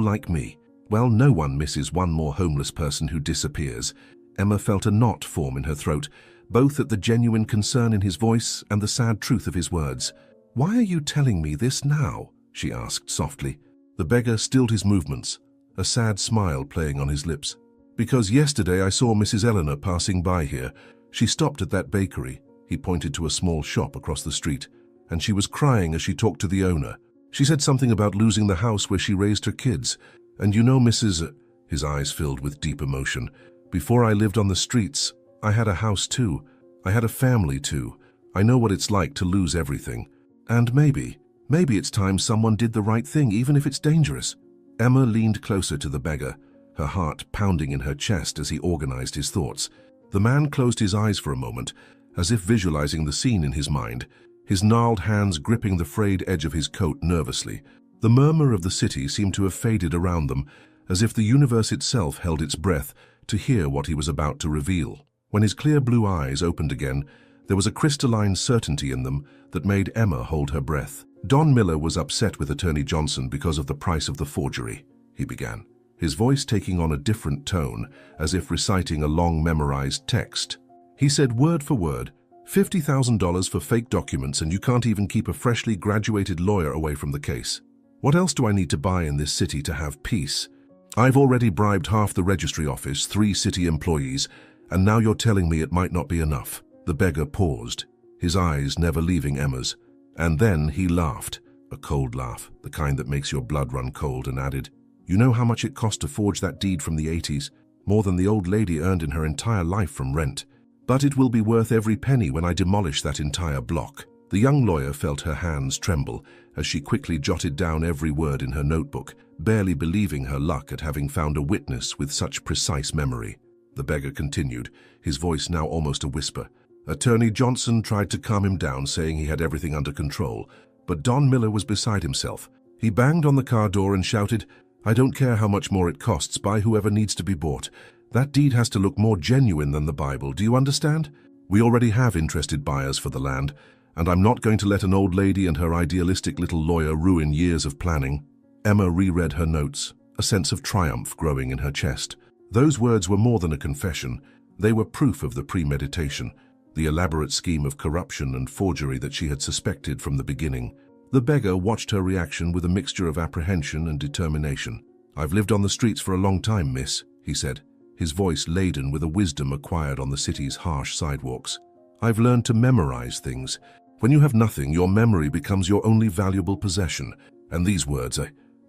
like me, well, no one misses one more homeless person who disappears." Emma felt a knot form in her throat, both at the genuine concern in his voice and the sad truth of his words. "Why are you telling me this now?" she asked softly. The beggar stilled his movements, a sad smile playing on his lips. "Because yesterday I saw Mrs. Eleanor passing by here. She stopped at that bakery," he pointed to a small shop across the street, "and she was crying as she talked to the owner. She said something about losing the house where she raised her kids. And you know, Mrs. His eyes filled with deep emotion. "Before I lived on the streets, I had a house too. I had a family too. I know what it's like to lose everything. And maybe it's time someone did the right thing, even if it's dangerous." Emma leaned closer to the beggar, her heart pounding in her chest as he organized his thoughts. The man closed his eyes for a moment, as if visualizing the scene in his mind, his gnarled hands gripping the frayed edge of his coat nervously. The murmur of the city seemed to have faded around them, as if the universe itself held its breath to hear what he was about to reveal. When his clear blue eyes opened again, there was a crystalline certainty in them that made Emma hold her breath. "Don Miller was upset with Attorney Johnson because of the price of the forgery," he began, his voice taking on a different tone, as if reciting a long memorized text. "He said word for word, $50,000 for fake documents, and you can't even keep a freshly graduated lawyer away from the case. What else do I need to buy in this city to have peace? I've already bribed half the registry office, 3 city employees, and now you're telling me it might not be enough." The beggar paused, his eyes never leaving Emma's. And then he laughed, a cold laugh, the kind that makes your blood run cold, and added, "You know how much it cost to forge that deed from the 80s? More than the old lady earned in her entire life from rent. But it will be worth every penny when I demolish that entire block." The young lawyer felt her hands tremble as she quickly jotted down every word in her notebook, barely believing her luck at having found a witness with such precise memory. The beggar continued, his voice now almost a whisper. "Attorney Johnson tried to calm him down, saying he had everything under control, but Don Miller was beside himself. He banged on the car door and shouted, 'I don't care how much more it costs, buy whoever needs to be bought. That deed has to look more genuine than the Bible, do you understand? We already have interested buyers for the land, and I'm not going to let an old lady and her idealistic little lawyer ruin years of planning.'" Emma reread her notes, a sense of triumph growing in her chest. Those words were more than a confession. They were proof of the premeditation, the elaborate scheme of corruption and forgery that she had suspected from the beginning. The beggar watched her reaction with a mixture of apprehension and determination. "I've lived on the streets for a long time, miss," he said, his voice laden with a wisdom acquired on the city's harsh sidewalks. "I've learned to memorize things. When you have nothing, your memory becomes your only valuable possession. And these words,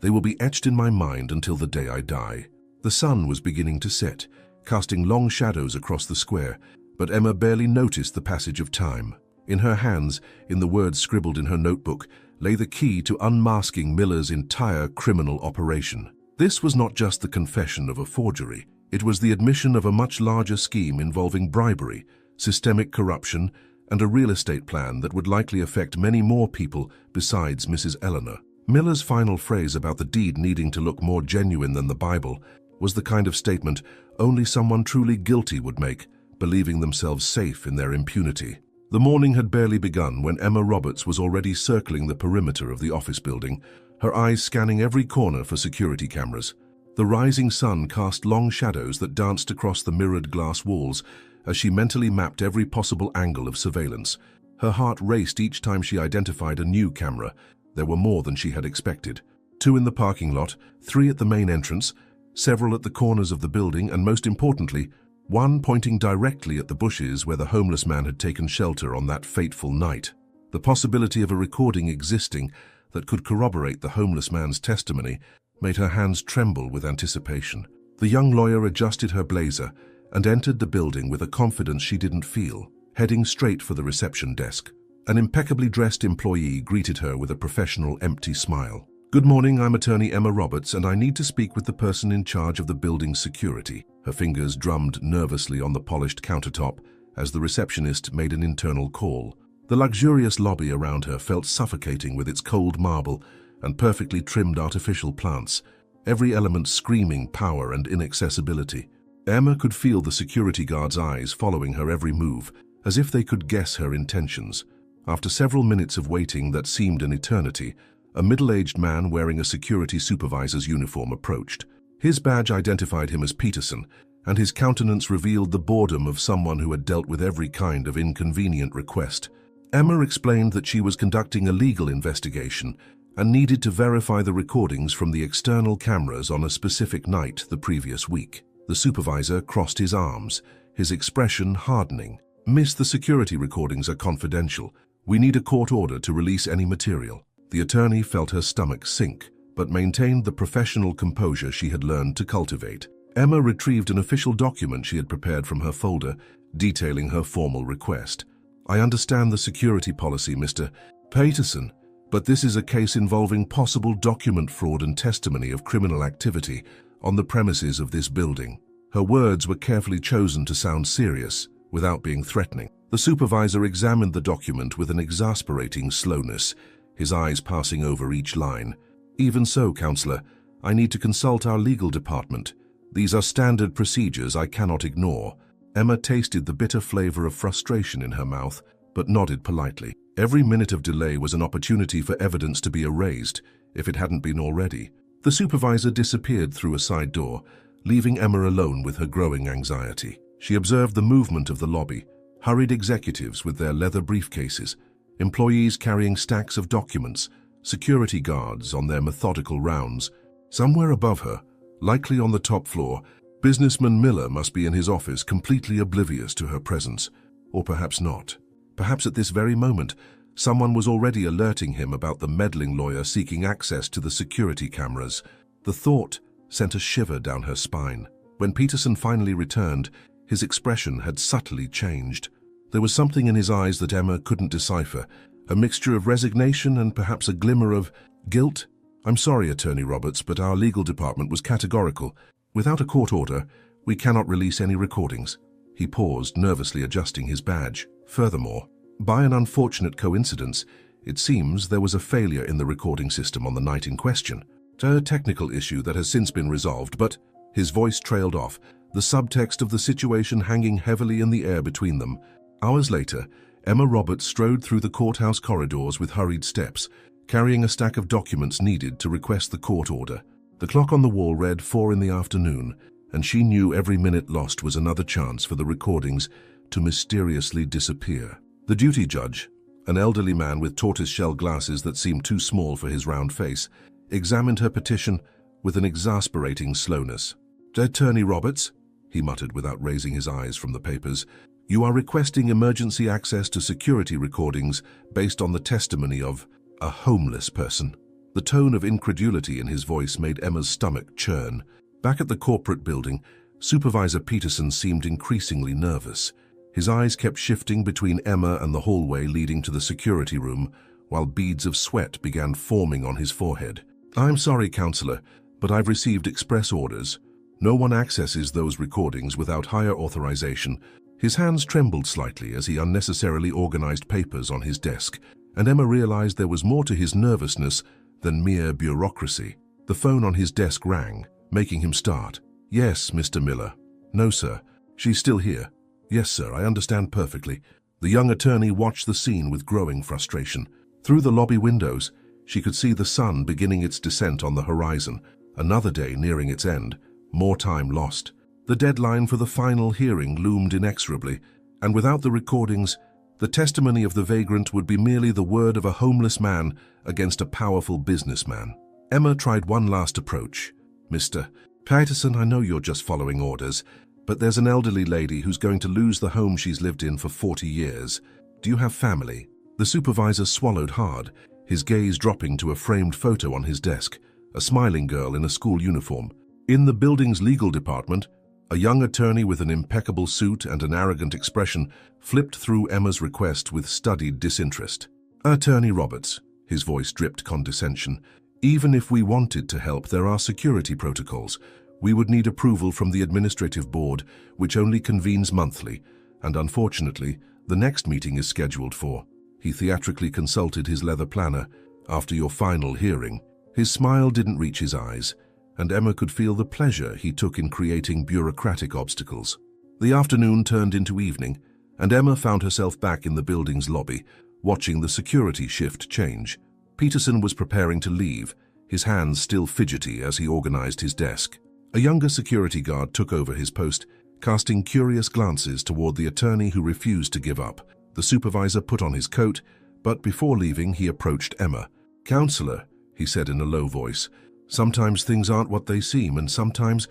they will be etched in my mind until the day I die." The sun was beginning to set, casting long shadows across the square, but Emma barely noticed the passage of time. In her hands, in the words scribbled in her notebook, lay the key to unmasking Miller's entire criminal operation. This was not just the confession of a forgery. It was the admission of a much larger scheme involving bribery, systemic corruption, and a real estate plan that would likely affect many more people besides Mrs. Eleanor. Miller's final phrase about the deed needing to look more genuine than the Bible was the kind of statement only someone truly guilty would make, believing themselves safe in their impunity. The morning had barely begun when Emma Roberts was already circling the perimeter of the office building, her eyes scanning every corner for security cameras. The rising sun cast long shadows that danced across the mirrored glass walls as she mentally mapped every possible angle of surveillance. Her heart raced each time she identified a new camera. There were more than she had expected. 2 in the parking lot, 3 at the main entrance, several at the corners of the building, and most importantly, 1 pointing directly at the bushes where the homeless man had taken shelter on that fateful night. The possibility of a recording existing that could corroborate the homeless man's testimony made her hands tremble with anticipation. The young lawyer adjusted her blazer and entered the building with a confidence she didn't feel, heading straight for the reception desk. An impeccably dressed employee greeted her with a professional, empty smile. Good morning, I'm attorney Emma Roberts, and I need to speak with the person in charge of the building's security. Her fingers drummed nervously on the polished countertop as the receptionist made an internal call. The luxurious lobby around her felt suffocating with its cold marble and perfectly trimmed artificial plants, every element screaming power and inaccessibility. Emma could feel the security guard's eyes following her every move, as if they could guess her intentions. After several minutes of waiting that seemed an eternity, a middle-aged man wearing a security supervisor's uniform approached. His badge identified him as Peterson, and his countenance revealed the boredom of someone who had dealt with every kind of inconvenient request. Emma explained that she was conducting a legal investigation and needed to verify the recordings from the external cameras on a specific night the previous week. The supervisor crossed his arms, his expression hardening. "Miss, the security recordings are confidential. We need a court order to release any material." The attorney felt her stomach sink, but maintained the professional composure she had learned to cultivate. Emma retrieved an official document she had prepared from her folder, detailing her formal request. "I understand the security policy, Mr. Peterson, but this is a case involving possible document fraud and testimony of criminal activity on the premises of this building." Her words were carefully chosen to sound serious, without being threatening. The supervisor examined the document with an exasperating slowness, his eyes passing over each line. "Even so, Counselor, I need to consult our legal department. These are standard procedures I cannot ignore." Emma tasted the bitter flavor of frustration in her mouth, but nodded politely. Every minute of delay was an opportunity for evidence to be erased, if it hadn't been already. The supervisor disappeared through a side door, leaving Emma alone with her growing anxiety. She observed the movement of the lobby, hurried executives with their leather briefcases, employees carrying stacks of documents, security guards on their methodical rounds. Somewhere above her, likely on the top floor, businessman Miller must be in his office, completely oblivious to her presence. Or perhaps not. Perhaps at this very moment, someone was already alerting him about the meddling lawyer seeking access to the security cameras. The thought sent a shiver down her spine. When Peterson finally returned, his expression had subtly changed. There was something in his eyes that Emma couldn't decipher, a mixture of resignation and perhaps a glimmer of guilt. "I'm sorry, Attorney Roberts, but our legal department was categorical. Without a court order, we cannot release any recordings." He paused, nervously adjusting his badge. Furthermore, by an unfortunate coincidence, it seems there was a failure in the recording system on the night in question. A technical issue that has since been resolved, but his voice trailed off, the subtext of the situation hanging heavily in the air between them. Hours later, Emma Roberts strode through the courthouse corridors with hurried steps, carrying a stack of documents needed to request the court order. The clock on the wall read 4 in the afternoon, and she knew every minute lost was another chance for the recordings to mysteriously disappear. The duty judge, an elderly man with tortoiseshell glasses that seemed too small for his round face, examined her petition with an exasperating slowness. "Attorney Roberts," he muttered without raising his eyes from the papers, "you are requesting emergency access to security recordings based on the testimony of a homeless person." The tone of incredulity in his voice made Emma's stomach churn. Back at the corporate building, Supervisor Peterson seemed increasingly nervous. His eyes kept shifting between Emma and the hallway leading to the security room, while beads of sweat began forming on his forehead. "I'm sorry, Counselor, but I've received express orders. No one accesses those recordings without higher authorization." His hands trembled slightly as he unnecessarily organized papers on his desk, and Emma realized there was more to his nervousness than mere bureaucracy. The phone on his desk rang, making him start. "Yes, Mr. Miller." "No, sir. She's still here." "Yes, sir, I understand perfectly." The young attorney watched the scene with growing frustration. Through the lobby windows, she could see the sun beginning its descent on the horizon, another day nearing its end, more time lost. The deadline for the final hearing loomed inexorably, and without the recordings, the testimony of the vagrant would be merely the word of a homeless man against a powerful businessman. Emma tried one last approach. "Mr. Peterson, I know you're just following orders, but there's an elderly lady who's going to lose the home she's lived in for 40 years. Do you have family?" The supervisor swallowed hard, his gaze dropping to a framed photo on his desk, a smiling girl in a school uniform. In the building's legal department, a young attorney with an impeccable suit and an arrogant expression flipped through Emma's request with studied disinterest. "Attorney Roberts," his voice dripped condescension, Even if we wanted to help, there are security protocols. We would need approval from the administrative board, which only convenes monthly, and unfortunately, the next meeting is scheduled for. He theatrically consulted his leather planner. After your final hearing, his smile didn't reach his eyes, and Emma could feel the pleasure he took in creating bureaucratic obstacles. The afternoon turned into evening, and Emma found herself back in the building's lobby, watching the security shift change. Peterson was preparing to leave, his hands still fidgety as he organized his desk. A younger security guard took over his post, casting curious glances toward the attorney who refused to give up. The supervisor put on his coat, but before leaving he approached Emma. "Counselor," he said in a low voice, "sometimes things aren't what they seem, and sometimes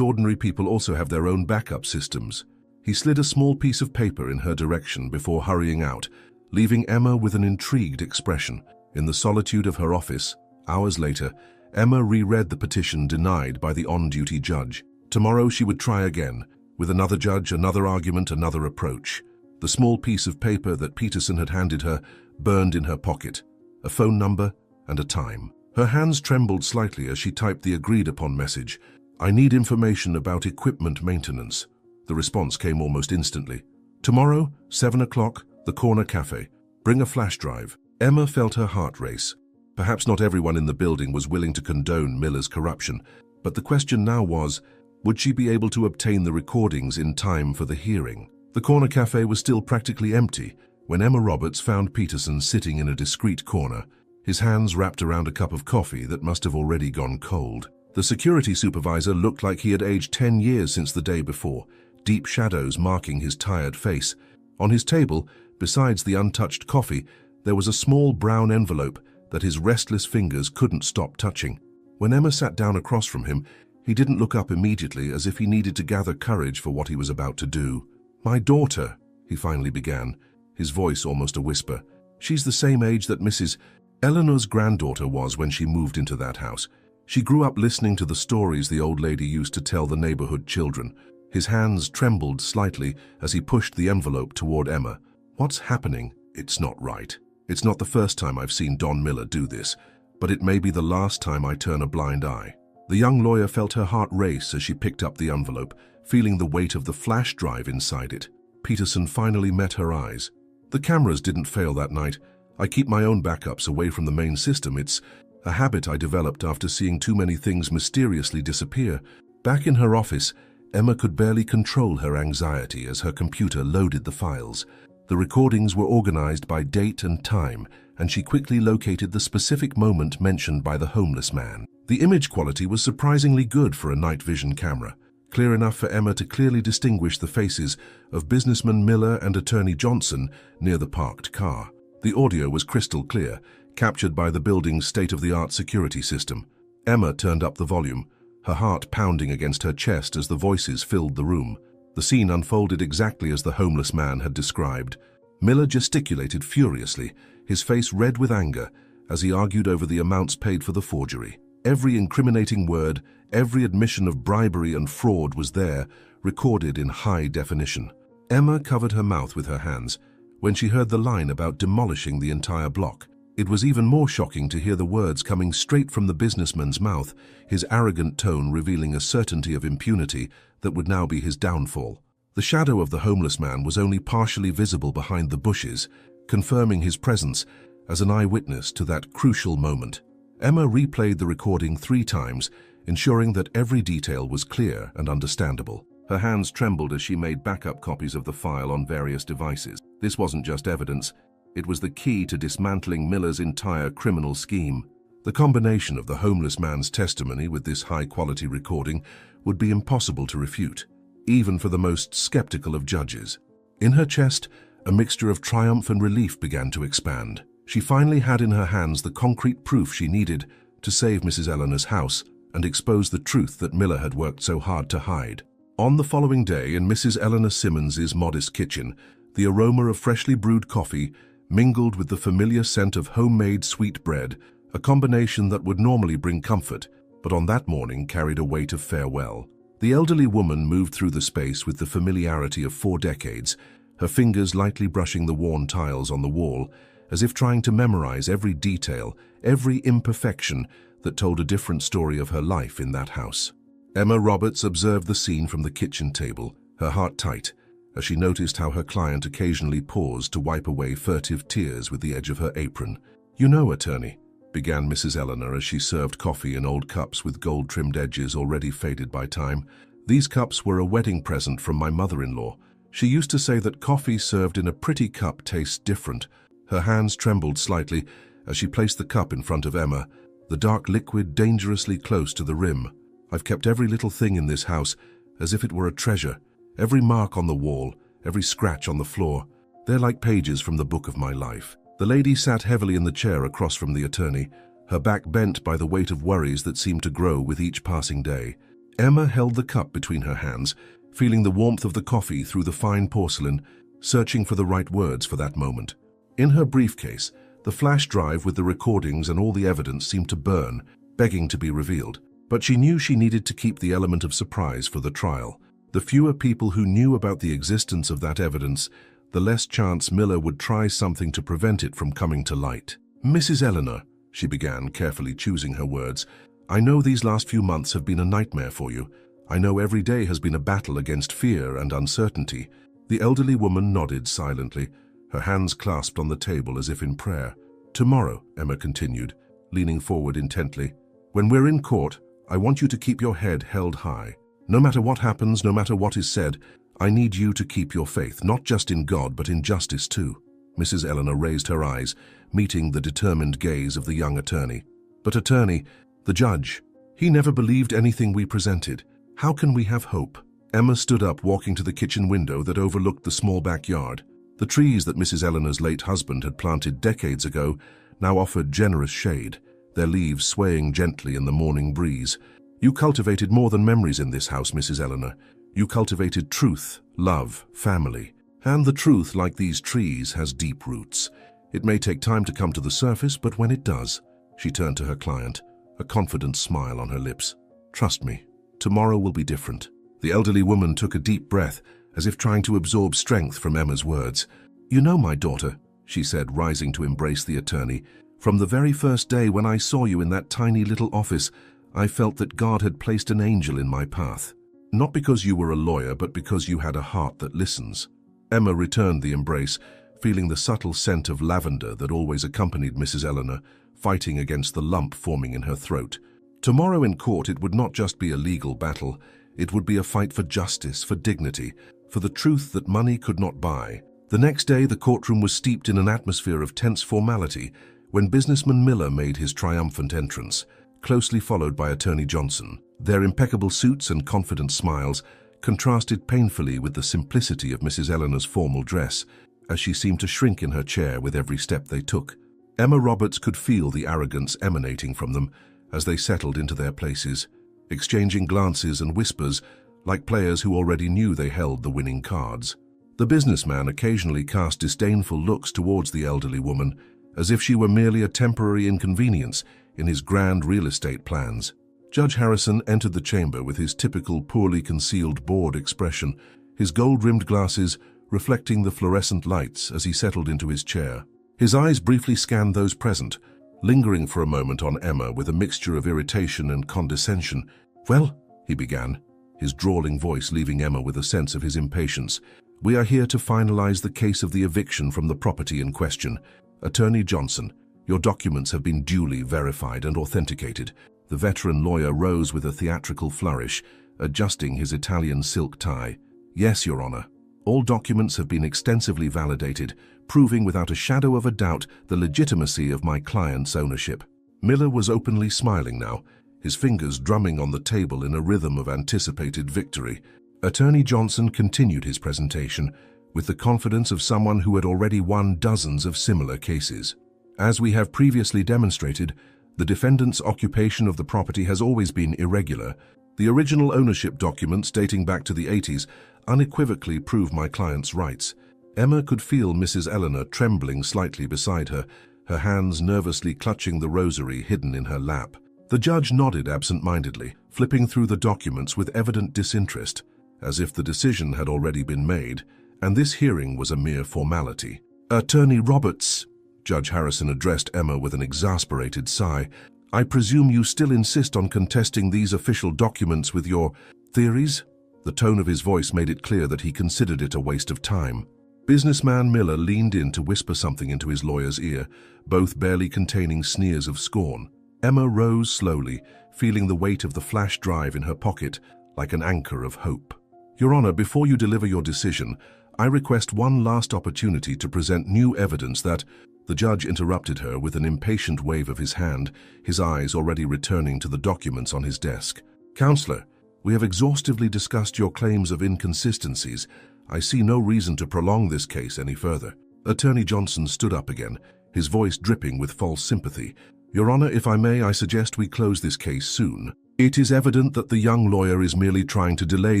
ordinary people also have their own backup systems." He slid a small piece of paper in her direction before hurrying out, leaving Emma with an intrigued expression. In the solitude of her office, hours later, Emma reread the petition denied by the on-duty judge. Tomorrow she would try again, with another judge, another argument, another approach. The small piece of paper that Peterson had handed her burned in her pocket, a phone number and a time. Her hands trembled slightly as she typed the agreed-upon message. "I need information about equipment maintenance." The response came almost instantly. "Tomorrow, 7 o'clock, the Corner Cafe. Bring a flash drive." Emma felt her heart race. Perhaps not everyone in the building was willing to condone Miller's corruption, but the question now was, would she be able to obtain the recordings in time for the hearing? The Corner Cafe was still practically empty when Emma Roberts found Peterson sitting in a discreet corner, his hands wrapped around a cup of coffee that must have already gone cold. The security supervisor looked like he had aged 10 years since the day before, deep shadows marking his tired face. On his table, besides the untouched coffee, there was a small brown envelope that his restless fingers couldn't stop touching. When Emma sat down across from him, he didn't look up immediately, as if he needed to gather courage for what he was about to do. "My daughter," he finally began, his voice almost a whisper. "She's the same age that Mrs. Eleanor's granddaughter was when she moved into that house. She grew up listening to the stories the old lady used to tell the neighborhood children." His hands trembled slightly as he pushed the envelope toward Emma. "What's happening? It's not right. It's not the first time I've seen Don Miller do this, but it may be the last time I turn a blind eye." The young lawyer felt her heart race as she picked up the envelope, feeling the weight of the flash drive inside it. Peterson finally met her eyes. "The cameras didn't fail that night. I keep my own backups away from the main system. It's a habit I developed after seeing too many things mysteriously disappear." Back in her office, Emma could barely control her anxiety as her computer loaded the files. The recordings were organized by date and time, and she quickly located the specific moment mentioned by the homeless man. The image quality was surprisingly good for a night vision camera, clear enough for Emma to clearly distinguish the faces of businessman Miller and attorney Johnson near the parked car. The audio was crystal clear, captured by the building's state-of-the-art security system. Emma turned up the volume, her heart pounding against her chest as the voices filled the room. The scene unfolded exactly as the homeless man had described. Miller gesticulated furiously, his face red with anger, as he argued over the amounts paid for the forgery. Every incriminating word, every admission of bribery and fraud was there, recorded in high definition. Emma covered her mouth with her hands when she heard the line about demolishing the entire block. It was even more shocking to hear the words coming straight from the businessman's mouth, his arrogant tone revealing a certainty of impunity that would now be his downfall. The shadow of the homeless man was only partially visible behind the bushes, confirming his presence as an eyewitness to that crucial moment. Emma replayed the recording 3 times, ensuring that every detail was clear and understandable. Her hands trembled as she made backup copies of the file on various devices. This wasn't just evidence. It was the key to dismantling Miller's entire criminal scheme. The combination of the homeless man's testimony with this high-quality recording would be impossible to refute, even for the most skeptical of judges. In her chest, a mixture of triumph and relief began to expand. She finally had in her hands the concrete proof she needed to save Mrs. Eleanor's house and expose the truth that Miller had worked so hard to hide. On the following day, in Mrs. Eleanor Simmons's modest kitchen, the aroma of freshly brewed coffee mingled with the familiar scent of homemade sweet bread, a combination that would normally bring comfort, but on that morning carried a weight of farewell. The elderly woman moved through the space with the familiarity of 4 decades, her fingers lightly brushing the worn tiles on the wall, as if trying to memorize every detail, every imperfection that told a different story of her life in that house. Emma Roberts observed the scene from the kitchen table, her heart tight, as she noticed how her client occasionally paused to wipe away furtive tears with the edge of her apron. "You know, attorney," began Mrs. Eleanor as she served coffee in old cups with gold-trimmed edges already faded by time. "These cups were a wedding present from my mother-in-law. She used to say that coffee served in a pretty cup tastes different." Her hands trembled slightly as she placed the cup in front of Emma, the dark liquid dangerously close to the rim. "I've kept every little thing in this house as if it were a treasure. Every mark on the wall, every scratch on the floor. They're like pages from the book of my life." The lady sat heavily in the chair across from the attorney, her back bent by the weight of worries that seemed to grow with each passing day. Emma held the cup between her hands, feeling the warmth of the coffee through the fine porcelain, searching for the right words for that moment. In her briefcase, the flash drive with the recordings and all the evidence seemed to burn, begging to be revealed. But she knew she needed to keep the element of surprise for the trial. The fewer people who knew about the existence of that evidence, the less chance Miller would try something to prevent it from coming to light. "Mrs. Eleanor," she began, carefully choosing her words, "I know these last few months have been a nightmare for you. I know every day has been a battle against fear and uncertainty." The elderly woman nodded silently, her hands clasped on the table as if in prayer. "Tomorrow," Emma continued, leaning forward intently, "when we're in court, I want you to keep your head held high. No matter what happens, no matter what is said, I need you to keep your faith, not just in God, but in justice too." Mrs. Eleanor raised her eyes, meeting the determined gaze of the young attorney. "But attorney, the judge, he never believed anything we presented. How can we have hope?" Emma stood up, walking to the kitchen window that overlooked the small backyard. The trees that Mrs. Eleanor's late husband had planted decades ago now offered generous shade, their leaves swaying gently in the morning breeze. "You cultivated more than memories in this house, Mrs. Eleanor. You cultivated truth, love, family. And the truth, like these trees, has deep roots. It may take time to come to the surface, but when it does," she turned to her client, a confident smile on her lips, "trust me, tomorrow will be different." The elderly woman took a deep breath, as if trying to absorb strength from Emma's words. "You know, my daughter," she said, rising to embrace the attorney, "from the very first day when I saw you in that tiny little office, I felt that God had placed an angel in my path. Not because you were a lawyer, but because you had a heart that listens." Emma returned the embrace, feeling the subtle scent of lavender that always accompanied Mrs. Eleanor, fighting against the lump forming in her throat. Tomorrow in court it would not just be a legal battle, it would be a fight for justice, for dignity, for the truth that money could not buy. The next day the courtroom was steeped in an atmosphere of tense formality when businessman Miller made his triumphant entrance, closely followed by Attorney Johnson. Their impeccable suits and confident smiles contrasted painfully with the simplicity of Mrs. Eleanor's formal dress, as she seemed to shrink in her chair with every step they took. Emma Roberts could feel the arrogance emanating from them as they settled into their places, exchanging glances and whispers like players who already knew they held the winning cards. The businessman occasionally cast disdainful looks towards the elderly woman, as if she were merely a temporary inconvenience in his grand real estate plans. Judge Harrison entered the chamber with his typical poorly concealed bored expression, his gold-rimmed glasses reflecting the fluorescent lights as he settled into his chair. His eyes briefly scanned those present, lingering for a moment on Emma with a mixture of irritation and condescension. "Well," he began, his drawling voice leaving Emma with a sense of his impatience, "we are here to finalize the case of the eviction from the property in question. Attorney Johnson, your documents have been duly verified and authenticated." The veteran lawyer rose with a theatrical flourish, adjusting his Italian silk tie. "Yes, Your Honor. All documents have been extensively validated, proving without a shadow of a doubt the legitimacy of my client's ownership." Miller was openly smiling now, his fingers drumming on the table in a rhythm of anticipated victory. Attorney Johnson continued his presentation with the confidence of someone who had already won dozens of similar cases. "As we have previously demonstrated, the defendant's occupation of the property has always been irregular. The original ownership documents dating back to the 80s unequivocally prove my client's rights." Emma could feel Mrs. Eleanor trembling slightly beside her, her hands nervously clutching the rosary hidden in her lap. The judge nodded absent-mindedly, flipping through the documents with evident disinterest, as if the decision had already been made, and this hearing was a mere formality. "Attorney Roberts," Judge Harrison addressed Emma with an exasperated sigh. "I presume you still insist on contesting these official documents with your theories?" The tone of his voice made it clear that he considered it a waste of time. Businessman Miller leaned in to whisper something into his lawyer's ear, both barely containing sneers of scorn. Emma rose slowly, feeling the weight of the flash drive in her pocket like an anchor of hope. "Your Honor, before you deliver your decision, I request one last opportunity to present new evidence that—" The judge interrupted her with an impatient wave of his hand, his eyes already returning to the documents on his desk. "Counselor, we have exhaustively discussed your claims of inconsistencies. I see no reason to prolong this case any further." Attorney Johnson stood up again, his voice dripping with false sympathy. "Your Honor, if I may, I suggest we close this case soon. It is evident that the young lawyer is merely trying to delay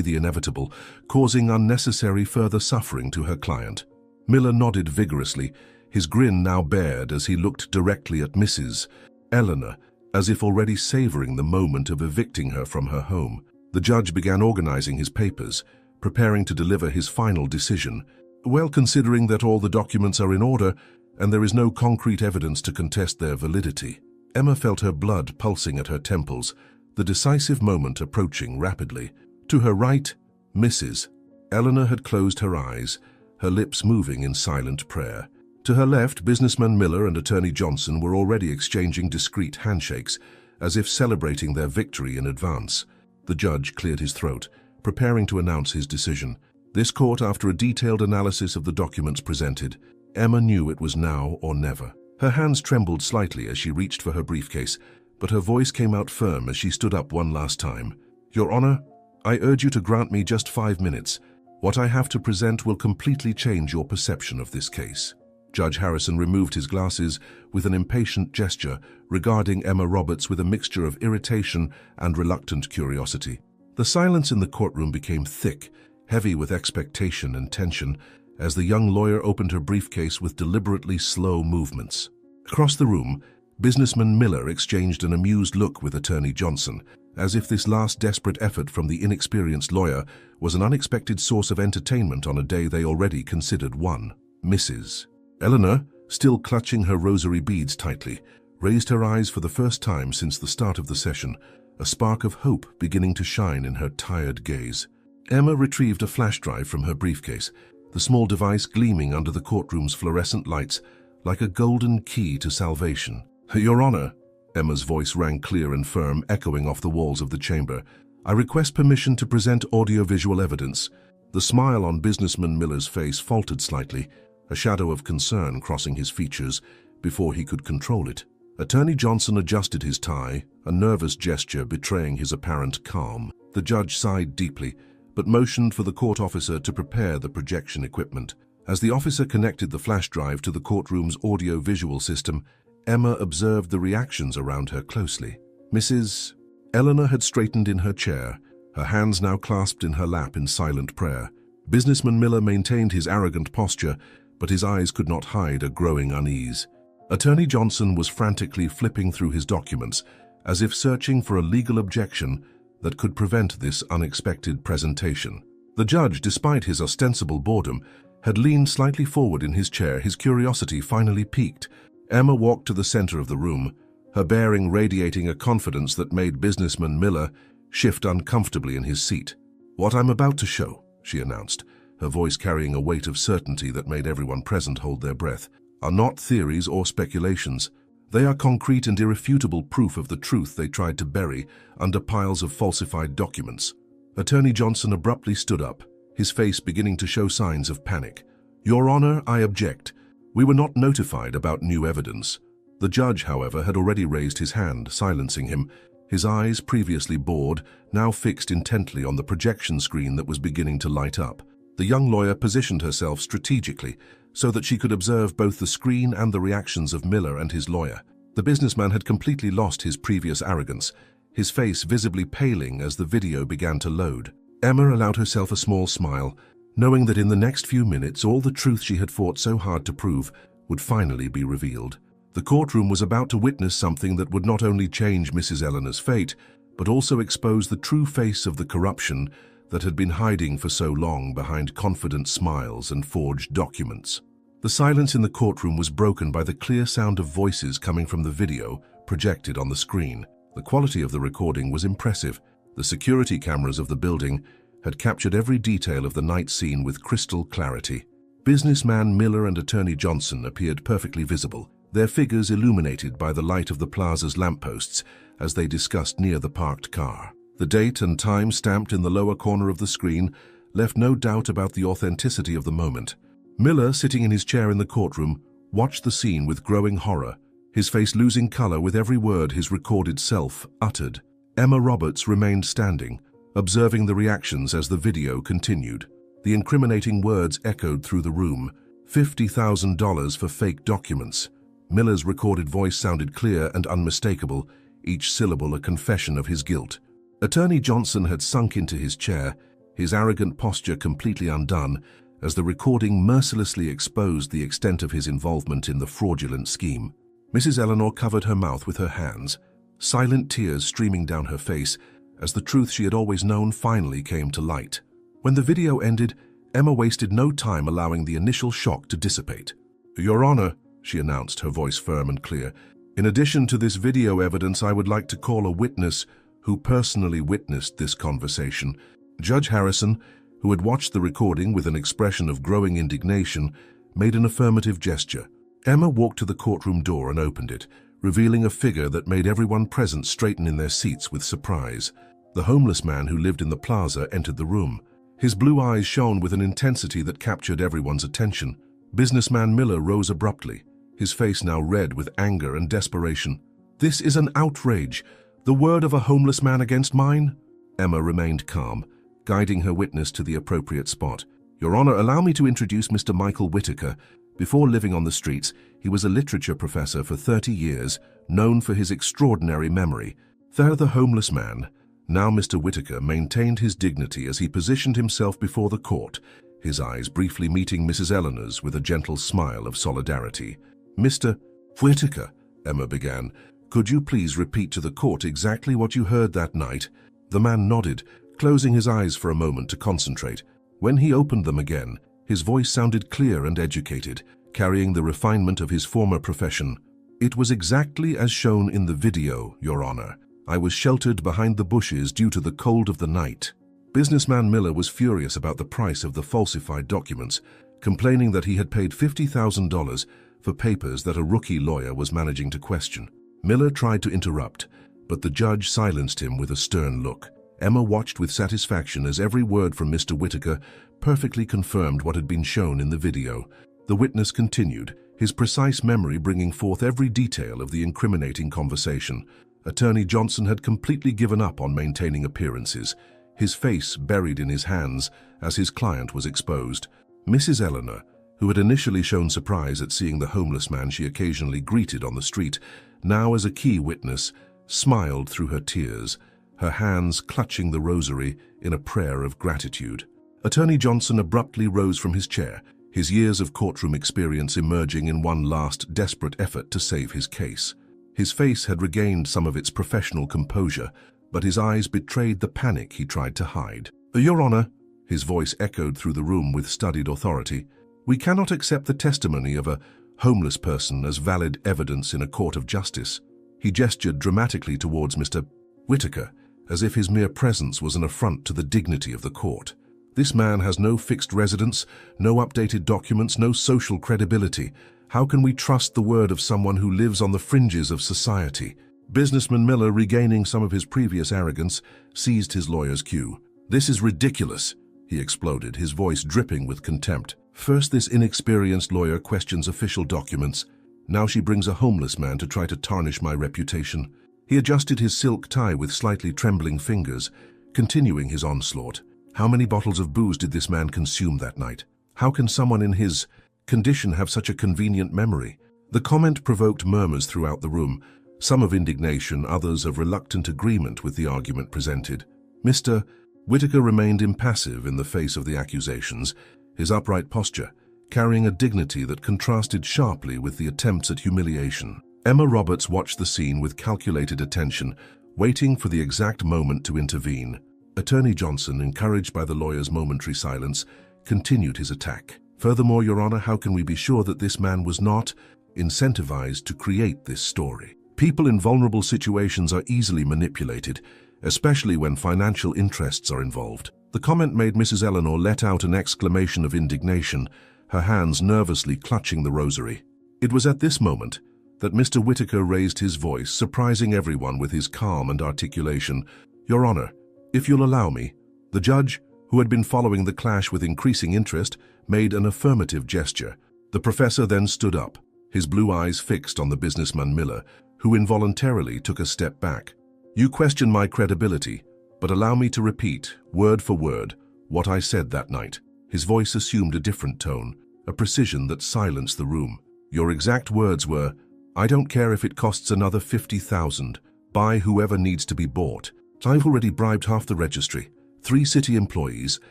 the inevitable, causing unnecessary further suffering to her client." Miller nodded vigorously, his grin now bared as he looked directly at Mrs. Eleanor, as if already savoring the moment of evicting her from her home. The judge began organizing his papers, preparing to deliver his final decision. "Well, considering that all the documents are in order and there is no concrete evidence to contest their validity." Emma felt her blood pulsing at her temples, the decisive moment approaching rapidly. To her right, Mrs. Eleanor had closed her eyes, her lips moving in silent prayer. To her left, businessman Miller and Attorney Johnson were already exchanging discreet handshakes, as if celebrating their victory in advance. The judge cleared his throat, preparing to announce his decision. This court, after a detailed analysis of the documents presented, Emma knew it was now or never. Her hands trembled slightly as she reached for her briefcase, but her voice came out firm as she stood up one last time. "Your Honor, I urge you to grant me just 5 minutes. What I have to present will completely change your perception of this case." Judge Harrison removed his glasses with an impatient gesture, regarding Emma Roberts with a mixture of irritation and reluctant curiosity. The silence in the courtroom became thick, heavy with expectation and tension, as the young lawyer opened her briefcase with deliberately slow movements. Across the room, businessman Miller exchanged an amused look with Attorney Johnson, as if this last desperate effort from the inexperienced lawyer was an unexpected source of entertainment on a day they already considered one. Mrs. Eleanor, still clutching her rosary beads tightly, raised her eyes for the first time since the start of the session, a spark of hope beginning to shine in her tired gaze. Emma retrieved a flash drive from her briefcase, the small device gleaming under the courtroom's fluorescent lights like a golden key to salvation. "Your Honor," Emma's voice rang clear and firm, echoing off the walls of the chamber, "I request permission to present audiovisual evidence." The smile on businessman Miller's face faltered slightly, a shadow of concern crossing his features before he could control it. Attorney Johnson adjusted his tie, a nervous gesture betraying his apparent calm. The judge sighed deeply, but motioned for the court officer to prepare the projection equipment. As the officer connected the flash drive to the courtroom's audio-visual system, Emma observed the reactions around her closely. Mrs. Eleanor had straightened in her chair, her hands now clasped in her lap in silent prayer. Businessman Miller maintained his arrogant posture, but his eyes could not hide a growing unease. Attorney Johnson was frantically flipping through his documents, as if searching for a legal objection that could prevent this unexpected presentation. The judge, despite his ostensible boredom, had leaned slightly forward in his chair, his curiosity finally piqued. Emma walked to the center of the room, her bearing radiating a confidence that made businessman Miller shift uncomfortably in his seat. "What I'm about to show," she announced, her voice carrying a weight of certainty that made everyone present hold their breath, "are not theories or speculations. They are concrete and irrefutable proof of the truth they tried to bury under piles of falsified documents." Attorney Johnson abruptly stood up, his face beginning to show signs of panic. "Your Honor, I object. We were not notified about new evidence." The judge, however, had already raised his hand, silencing him, his eyes, previously bored, now fixed intently on the projection screen that was beginning to light up. The young lawyer positioned herself strategically so that she could observe both the screen and the reactions of Miller and his lawyer. The businessman had completely lost his previous arrogance, his face visibly paling as the video began to load. Emma allowed herself a small smile, knowing that in the next few minutes all the truth she had fought so hard to prove would finally be revealed. The courtroom was about to witness something that would not only change Mrs. Eleanor's fate, but also expose the true face of the corruption that had been hiding for so long behind confident smiles and forged documents. The silence in the courtroom was broken by the clear sound of voices coming from the video projected on the screen. The quality of the recording was impressive. The security cameras of the building had captured every detail of the night scene with crystal clarity. Businessman Miller and Attorney Johnson appeared perfectly visible, their figures illuminated by the light of the plaza's lampposts as they discussed near the parked car. The date and time stamped in the lower corner of the screen left no doubt about the authenticity of the moment. Miller, sitting in his chair in the courtroom, watched the scene with growing horror, his face losing color with every word his recorded self uttered. Emma Roberts remained standing, observing the reactions as the video continued. The incriminating words echoed through the room. $50,000 for fake documents. Miller's recorded voice sounded clear and unmistakable, each syllable a confession of his guilt. Attorney Johnson had sunk into his chair, his arrogant posture completely undone, as the recording mercilessly exposed the extent of his involvement in the fraudulent scheme. Mrs. Eleanor covered her mouth with her hands, silent tears streaming down her face as the truth she had always known finally came to light. When the video ended, Emma wasted no time allowing the initial shock to dissipate. "Your Honor," she announced, her voice firm and clear, "in addition to this video evidence, I would like to call a witness who personally witnessed this conversation." Judge Harrison, who had watched the recording with an expression of growing indignation, made an affirmative gesture. Emma walked to the courtroom door and opened it, revealing a figure that made everyone present straighten in their seats with surprise. The homeless man who lived in the plaza entered the room. His blue eyes shone with an intensity that captured everyone's attention. Businessman Miller rose abruptly, his face now red with anger and desperation. "This is an outrage. The word of a homeless man against mine?" Emma remained calm, guiding her witness to the appropriate spot. "Your Honor, allow me to introduce Mr. Michael Whitaker. Before living on the streets, he was a literature professor for 30 years, known for his extraordinary memory." There the homeless man, now Mr. Whitaker, maintained his dignity as he positioned himself before the court, his eyes briefly meeting Mrs. Eleanor's with a gentle smile of solidarity. "Mr. Whitaker," Emma began, "could you please repeat to the court exactly what you heard that night?" The man nodded, closing his eyes for a moment to concentrate. When he opened them again, his voice sounded clear and educated, carrying the refinement of his former profession. "It was exactly as shown in the video, Your Honor. I was sheltered behind the bushes due to the cold of the night." Businessman Miller was furious about the price of the falsified documents, complaining that he had paid $50,000 for papers that a rookie lawyer was managing to question. Miller tried to interrupt, but the judge silenced him with a stern look. Emma watched with satisfaction as every word from Mr. Whitaker perfectly confirmed what had been shown in the video. The witness continued, his precise memory bringing forth every detail of the incriminating conversation. Attorney Johnson had completely given up on maintaining appearances, his face buried in his hands as his client was exposed. Mrs. Eleanor, who had initially shown surprise at seeing the homeless man she occasionally greeted on the street, now as a key witness, smiled through her tears, her hands clutching the rosary in a prayer of gratitude. Attorney Johnson abruptly rose from his chair, his years of courtroom experience emerging in one last desperate effort to save his case. His face had regained some of its professional composure, but his eyes betrayed the panic he tried to hide. "Your Honor," his voice echoed through the room with studied authority, "we cannot accept the testimony of a homeless person as valid evidence in a court of justice." He gestured dramatically towards Mr. Whitaker, as if his mere presence was an affront to the dignity of the court. "This man has no fixed residence, no updated documents, no social credibility. How can we trust the word of someone who lives on the fringes of society?" Businessman Miller, regaining some of his previous arrogance, seized his lawyer's cue. "This is ridiculous," he exploded, his voice dripping with contempt. "First, this inexperienced lawyer questions official documents. Now she brings a homeless man to try to tarnish my reputation." He adjusted his silk tie with slightly trembling fingers, continuing his onslaught. How many bottles of booze did this man consume that night? How can someone in his condition have such a convenient memory? The comment provoked murmurs throughout the room, some of indignation, others of reluctant agreement with the argument presented. Mr. Whitaker remained impassive in the face of the accusations, his upright posture carrying a dignity that contrasted sharply with the attempts at humiliation. Emma Roberts watched the scene with calculated attention, waiting for the exact moment to intervene. Attorney Johnson, encouraged by the lawyer's momentary silence, continued his attack. Furthermore, Your Honor, how can we be sure that this man was not incentivized to create this story? People in vulnerable situations are easily manipulated, especially when financial interests are involved. The comment made Mrs. Eleanor let out an exclamation of indignation, her hands nervously clutching the rosary. It was at this moment that Mr. Whittaker raised his voice, surprising everyone with his calm and articulation. Your Honor, if you'll allow me. The judge, who had been following the clash with increasing interest, made an affirmative gesture. The professor then stood up, his blue eyes fixed on the businessman Miller, who involuntarily took a step back. You question my credibility, but allow me to repeat, word for word, what I said that night. His voice assumed a different tone, a precision that silenced the room. Your exact words were, I don't care if it costs another 50,000. Buy whoever needs to be bought. I've already bribed half the registry, 3 city employees,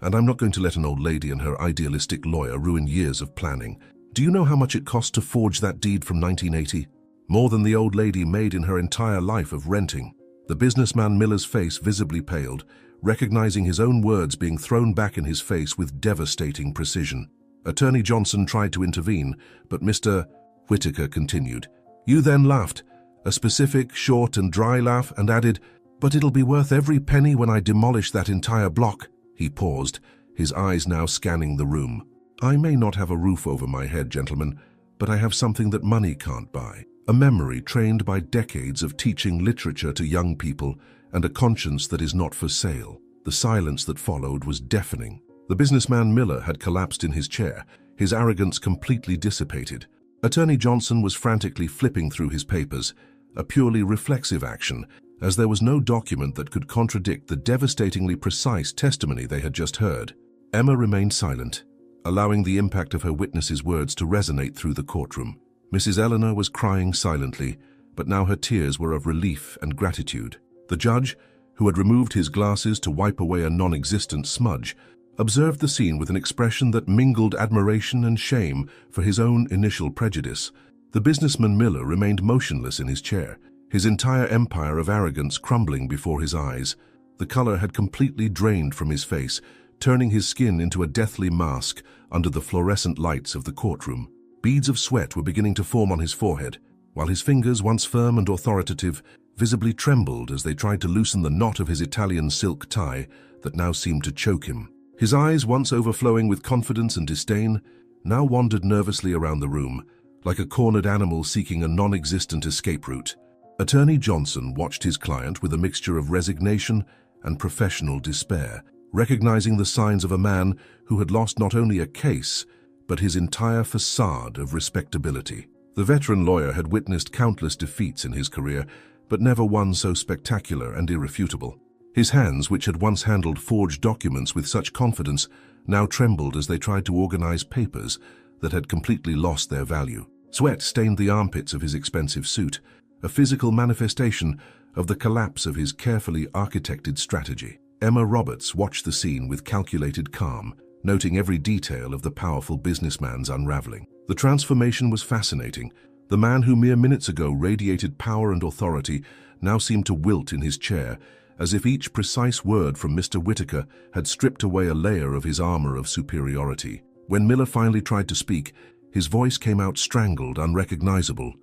and I'm not going to let an old lady and her idealistic lawyer ruin years of planning. Do you know how much it cost to forge that deed from 1980? More than the old lady made in her entire life of renting. The businessman Miller's face visibly paled, recognizing his own words being thrown back in his face with devastating precision. Attorney Johnson tried to intervene, but Mr. Whittaker continued. You then laughed, a specific, short and dry laugh, and added, but it'll be worth every penny when I demolish that entire block. He paused, his eyes now scanning the room. I may not have a roof over my head, gentlemen, but I have something that money can't buy. A memory trained by decades of teaching literature to young people and a conscience that is not for sale. The silence that followed was deafening. The businessman Miller had collapsed in his chair, his arrogance completely dissipated. Attorney Johnson was frantically flipping through his papers, a purely reflexive action, as there was no document that could contradict the devastatingly precise testimony they had just heard. Emma remained silent, allowing the impact of her witness's words to resonate through the courtroom. Mrs. Eleanor was crying silently, but now her tears were of relief and gratitude. The judge, who had removed his glasses to wipe away a non-existent smudge, observed the scene with an expression that mingled admiration and shame for his own initial prejudice. The businessman Miller remained motionless in his chair, his entire empire of arrogance crumbling before his eyes. The color had completely drained from his face, turning his skin into a deathly mask under the fluorescent lights of the courtroom. Beads of sweat were beginning to form on his forehead, while his fingers, once firm and authoritative, visibly trembled as they tried to loosen the knot of his Italian silk tie that now seemed to choke him. His eyes, once overflowing with confidence and disdain, now wandered nervously around the room, like a cornered animal seeking a non-existent escape route. Attorney Johnson watched his client with a mixture of resignation and professional despair, recognizing the signs of a man who had lost not only a case, but his entire facade of respectability. The veteran lawyer had witnessed countless defeats in his career, but never one so spectacular and irrefutable. His hands, which had once handled forged documents with such confidence, now trembled as they tried to organize papers that had completely lost their value. Sweat stained the armpits of his expensive suit, a physical manifestation of the collapse of his carefully architected strategy. Emma Roberts watched the scene with calculated calm, noting every detail of the powerful businessman's unraveling. The transformation was fascinating. The man who mere minutes ago radiated power and authority now seemed to wilt in his chair, as if each precise word from Mr. Whittaker had stripped away a layer of his armor of superiority. When Miller finally tried to speak, his voice came out strangled, unrecognizable.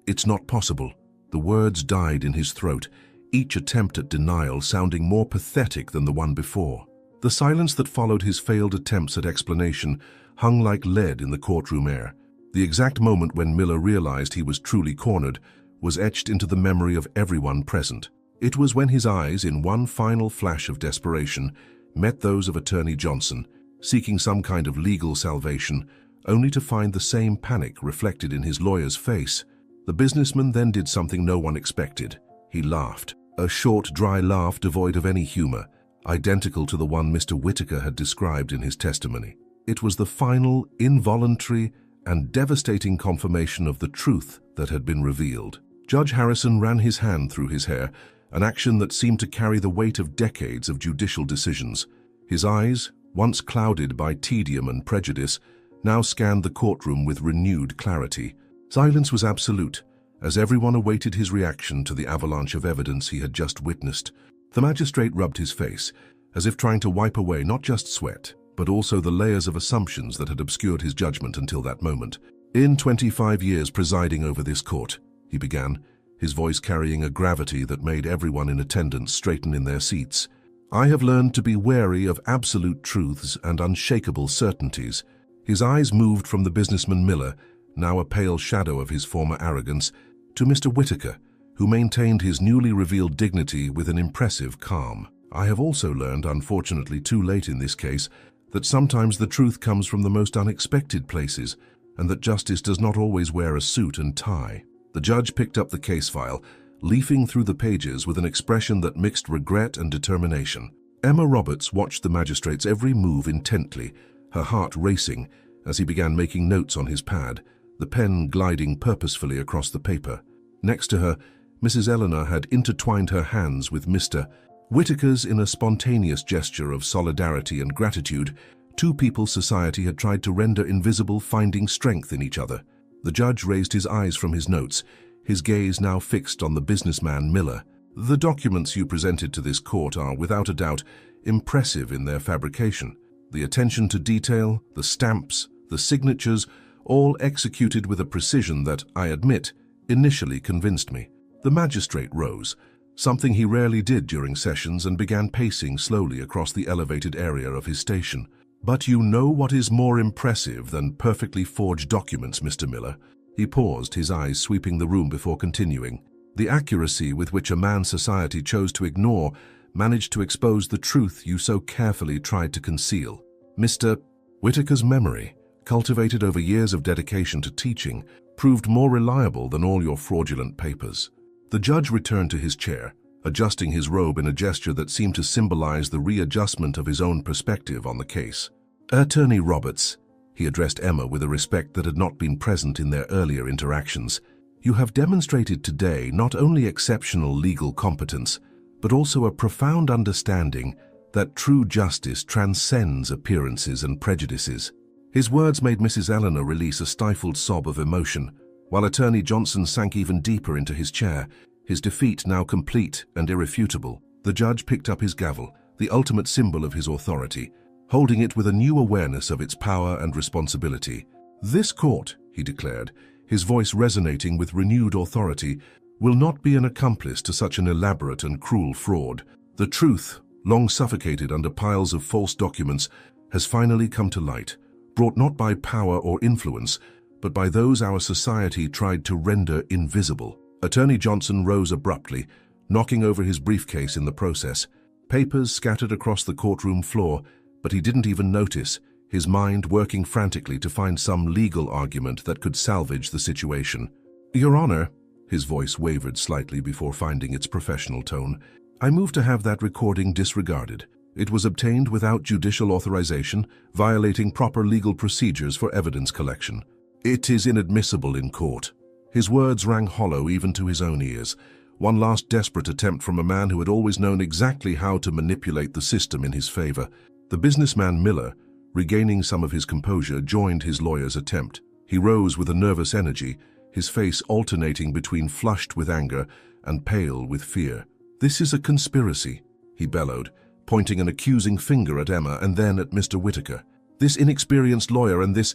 It's not possible. The words died in his throat, each attempt at denial sounding more pathetic than the one before. The silence that followed his failed attempts at explanation hung like lead in the courtroom air. The exact moment when Miller realized he was truly cornered was etched into the memory of everyone present. It was when his eyes, in one final flash of desperation, met those of Attorney Johnson, seeking some kind of legal salvation, only to find the same panic reflected in his lawyer's face. The businessman then did something no one expected. He laughed, a short, dry laugh devoid of any humor, identical to the one Mr. Whittaker had described in his testimony. It was the final, involuntary, and devastating confirmation of the truth that had been revealed. Judge Harrison ran his hand through his hair, an action that seemed to carry the weight of decades of judicial decisions. His eyes, once clouded by tedium and prejudice, now scanned the courtroom with renewed clarity. Silence was absolute, as everyone awaited his reaction to the avalanche of evidence he had just witnessed. The magistrate rubbed his face, as if trying to wipe away not just sweat, but but also the layers of assumptions that had obscured his judgment until that moment. "In 25 years presiding over this court," he began, his voice carrying a gravity that made everyone in attendance straighten in their seats, "I have learned to be wary of absolute truths and unshakable certainties." His eyes moved from the businessman Miller, now a pale shadow of his former arrogance, to Mr. Whitaker, who maintained his newly revealed dignity with an impressive calm. "I have also learned, unfortunately too late in this case, that sometimes the truth comes from the most unexpected places, and that justice does not always wear a suit and tie." The judge picked up the case file, leafing through the pages with an expression that mixed regret and determination. Emma Roberts watched the magistrate's every move intently, her heart racing as he began making notes on his pad, the pen gliding purposefully across the paper. Next to her, Mrs. Eleanor had intertwined her hands with Mr. Whitaker's in a spontaneous gesture of solidarity and gratitude. Two people society had tried to render invisible, finding strength in each other. The judge raised his eyes from his notes, his gaze now fixed on the businessman Miller. "The documents you presented to this court are, without a doubt, impressive in their fabrication. The attention to detail, the stamps, the signatures, all executed with a precision that, I admit, initially convinced me." The magistrate rose, something he rarely did during sessions, and began pacing slowly across the elevated area of his station. "But you know what is more impressive than perfectly forged documents, Mr. Miller?" He paused, his eyes sweeping the room before continuing. "The accuracy with which a man society chose to ignore managed to expose the truth you so carefully tried to conceal. Mr. Whitaker's memory, cultivated over years of dedication to teaching, proved more reliable than all your fraudulent papers." The judge returned to his chair, adjusting his robe in a gesture that seemed to symbolize the readjustment of his own perspective on the case. "Attorney Roberts," he addressed Emma with a respect that had not been present in their earlier interactions, "you have demonstrated today not only exceptional legal competence, but also a profound understanding that true justice transcends appearances and prejudices." His words made Mrs. Eleanor release a stifled sob of emotion, while Attorney Johnson sank even deeper into his chair, his defeat now complete and irrefutable. The judge picked up his gavel, the ultimate symbol of his authority, holding it with a new awareness of its power and responsibility. "This court," he declared, his voice resonating with renewed authority, "will not be an accomplice to such an elaborate and cruel fraud. The truth, long suffocated under piles of false documents, has finally come to light, brought not by power or influence, but by those our society tried to render invisible." Attorney Johnson rose abruptly, knocking over his briefcase in the process. Papers scattered across the courtroom floor, but he didn't even notice, his mind working frantically to find some legal argument that could salvage the situation. "Your Honor," his voice wavered slightly before finding its professional tone, "I move to have that recording disregarded. It was obtained without judicial authorization, violating proper legal procedures for evidence collection. It is inadmissible in court." His words rang hollow even to his own ears, one last desperate attempt from a man who had always known exactly how to manipulate the system in his favor. The businessman Miller, regaining some of his composure, joined his lawyer's attempt. He rose with a nervous energy, his face alternating between flushed with anger and pale with fear. "This is a conspiracy," he bellowed, pointing an accusing finger at Emma and then at Mr. Whitaker. "This inexperienced lawyer and this